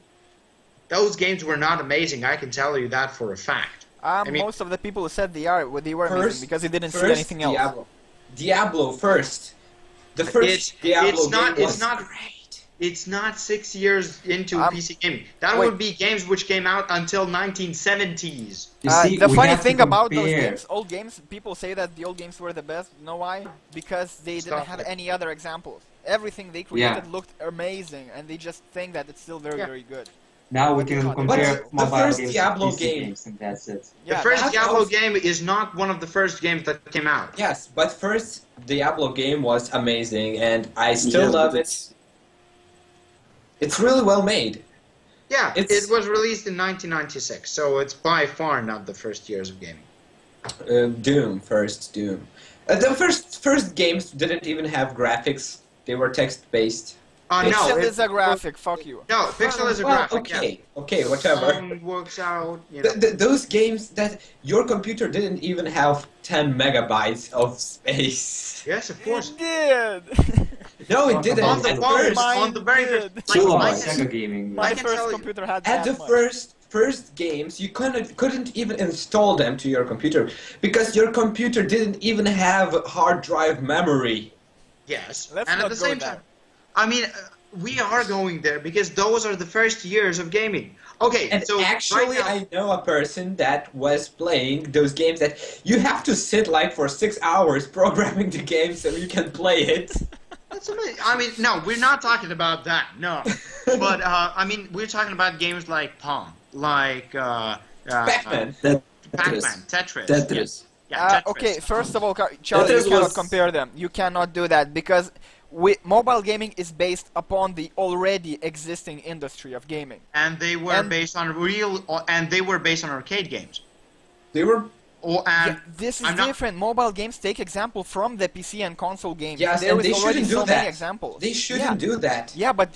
Those games were not amazing. I can tell you that for a fact. I mean, Most of the people who said they were First- amazing because they didn't see First, anything else. Diablo first. The first Diablo game was great. It's not 6 years into PC gaming. That wait. would be games which came out until 1970s. You see, The we funny have to thing about those compare. games, old games, people say that the old games were the best. You know why? Because they didn't Stop have it. any other examples. Everything they created looked amazing, and they just think that it's still very, Yeah. very good. Now we can But compare the mobile first games Diablo to PC game- games, and that's it. The Yeah, first that Diablo was- game is not one of the first games that came out. Yes, but first Diablo game was amazing, and I still Yes, love but it. It's really well made. Yeah, It's- it was released in 1996, so it's by far not the first years of gaming. Doom. The first games didn't even have graphics; they were text based. No, Pixel it- is a graphic, fuck you. No, Pixel is a Well, graphic. okay, whatever. Works out. Those games that your computer didn't even have 10 megabytes of space. Yes, of course. It did! No, it On didn't. On the At phone, first, Mine on the very did. first. Kilobytes. Sega gaming. My I can first tell you- computer had at that the much. first games, you couldn't even install them to your computer because your computer didn't even have hard drive memory. Yes, Let's and not at the go same there. time, I mean, we are going there because those are the first years of gaming. Okay, And so actually, right now, I know a person that was playing those games that you have to sit like for 6 hours programming the game so you can play it. That's amazing. I mean, no, we're not talking about that. No, but I mean, we're talking about games like Pong, like Pac-Man. Pac-Man, Tetris. Tetris. Yeah, Tetris. Okay, first of all, Charlie, Tetris you cannot was- compare them. You cannot do that because mobile gaming is based upon the already existing industry of gaming. And they were based on arcade games. They were. And Yeah, this is I'm not- different. Mobile games take example from the PC and console games. Yes, there and is they already shouldn't do so that. many examples. They shouldn't do that. Yeah, but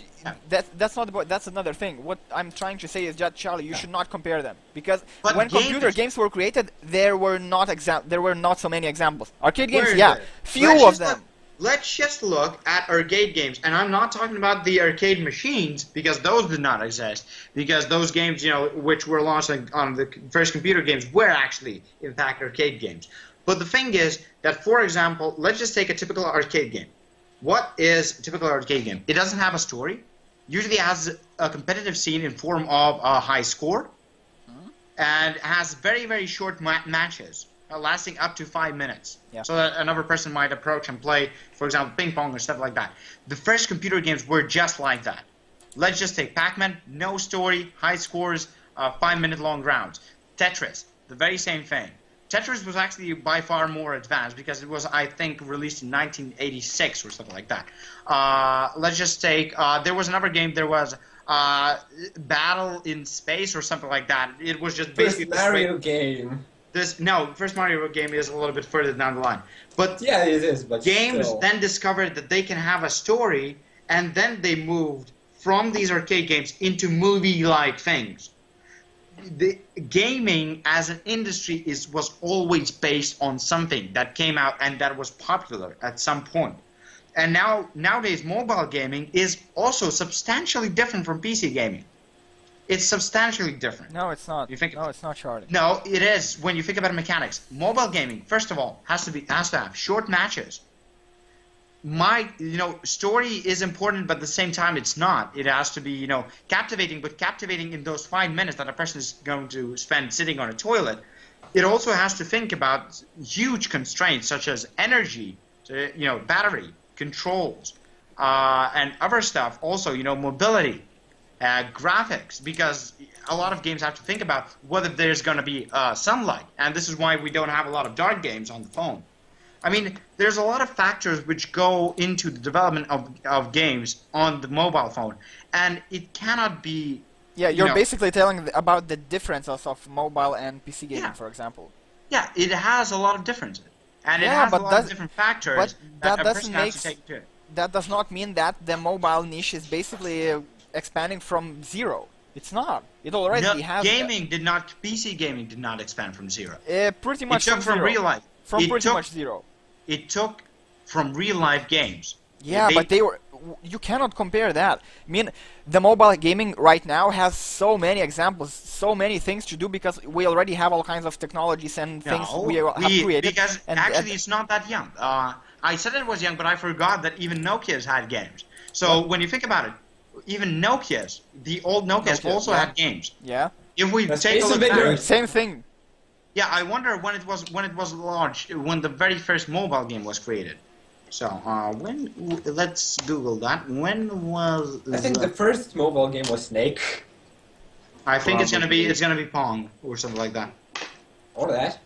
that's not about. That's another thing. What I'm trying to say is that Charlie, you should not compare them because But when computer games were created, there were not so many examples. Arcade games, Where is yeah, it? few Let's of just them. Let's just look at arcade games, and I'm not talking about the arcade machines because those did not exist. Because those games, which were launched on the first computer games, were actually in fact arcade games. But the thing is that, for example, let's just take a typical arcade game. What is a typical arcade game? It doesn't have a story. Usually has a competitive scene in form of a high score, and has very, very short matches. Lasting up to 5 minutes, so that another person might approach and play, for example, ping pong or stuff like that. The first computer games were just like that. Let's just take Pac-Man, no story, high scores, 5-minute long rounds. Tetris, the very same thing. Tetris was actually by far more advanced because it was, I think, released in 1986 or something like that. Let's just take, there was another game, there was Battle in Space or something like that. It was just basically First Mario game. First Mario game is a little bit further down the line. But Yeah, it is, but games still. then discovered that they can have a story, and then they moved from these arcade games into movie-like things. The gaming as an industry was always based on something that came out and that was popular at some point. And nowadays, mobile gaming is also substantially different from PC gaming. It's substantially different. No, it's not. You think- No, it's not, Charlie. No, it is. When you think about mechanics, mobile gaming, first of all, has to have short matches. Story is important, but at the same time, it's not. It has to be, captivating, but captivating in those 5 minutes that a person is going to spend sitting on a toilet. It also has to think about huge constraints such as energy, battery, controls, and other stuff. Also, mobility. Graphics, because a lot of games have to think about whether there's going to be sunlight, and this is why we don't have a lot of dark games on the phone. I mean, there's a lot of factors which go into the development of games on the mobile phone, and it cannot be... Yeah, you're basically telling about the differences of mobile and PC gaming, for example. Yeah, it has a lot of differences, and it Yeah, has a but lot of different factors but that that a doesn't person has make to take into it. That does not mean that the mobile niche is basically expanding from zero. It's not. It already has. PC gaming did not expand from zero. Pretty much It took from zero. real life. From It pretty took- much zero. It took from real life games. Yeah, but they were. You cannot compare that. I mean, the mobile gaming right now has so many examples, so many things to do because we already have all kinds of technologies and things we have created. Because and, actually, it's not that young. I said it was young, but I forgot that even Nokia's had games. So when you think about it, even Nokia's, the old Nokia's also had games. yeah, If we That's take a Space look back, Invaders. same thing. yeah, I wonder when it was launched, when the very first mobile game was created. So let's Google that. When was? I think the first mobile game was Snake. I think it's gonna be Pong or something like that. Or that.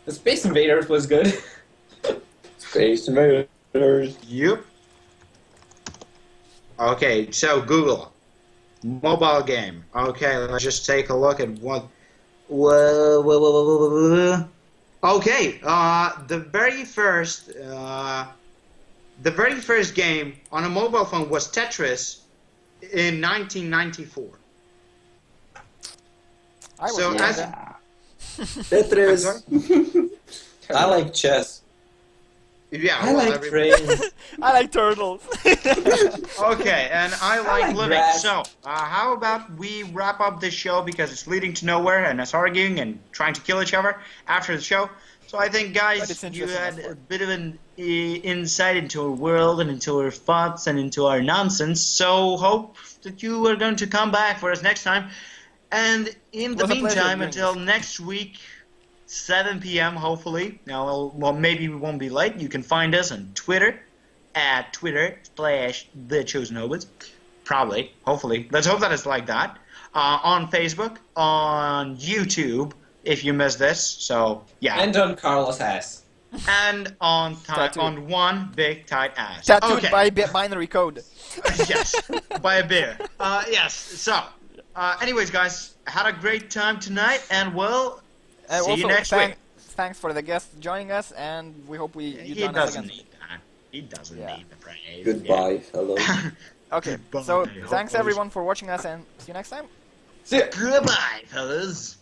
The Space Invaders was good. Space Invaders. Yep. Okay, so Google mobile game. Okay, let's just take a look at what. Okay, the very first game on a mobile phone was Tetris in 1994. I was So young as- then. Tetris. I like chess. Yeah, I well, like trains. I like turtles. Okay, and I like like living. grass. So, how about we wrap up this show because it's leading to nowhere and us arguing and trying to kill each other after the show. So I think, But guys, it's you interesting, had of a course. bit of an insight into our world and into our thoughts and into our nonsense. So hope that you are going to come back for us next time. And in the Was a pleasure meantime, doing until this. next week, 7 p.m. hopefully. Now, well, maybe we won't be late. You can find us on Twitter, at Twitter/The Chosen Hobos. Probably, hopefully. Let's hope that it's like that. On Facebook, on YouTube, if you missed this. So, yeah. And on Carlos' ass. And on Tattooed. on one big tight ass. Tattooed Okay. by binary code. Yes, by a bear. Yes. So, anyways, guys, had a great time tonight, and we'll see you next week. Thanks for the guest joining us, and we hope you He join us doesn't again. need that. He doesn't Yeah. need the praise. Goodbye. Hello. Okay, Goodbye, so thanks Hobos. everyone for watching us, and see you next time. See ya. Goodbye, fellas.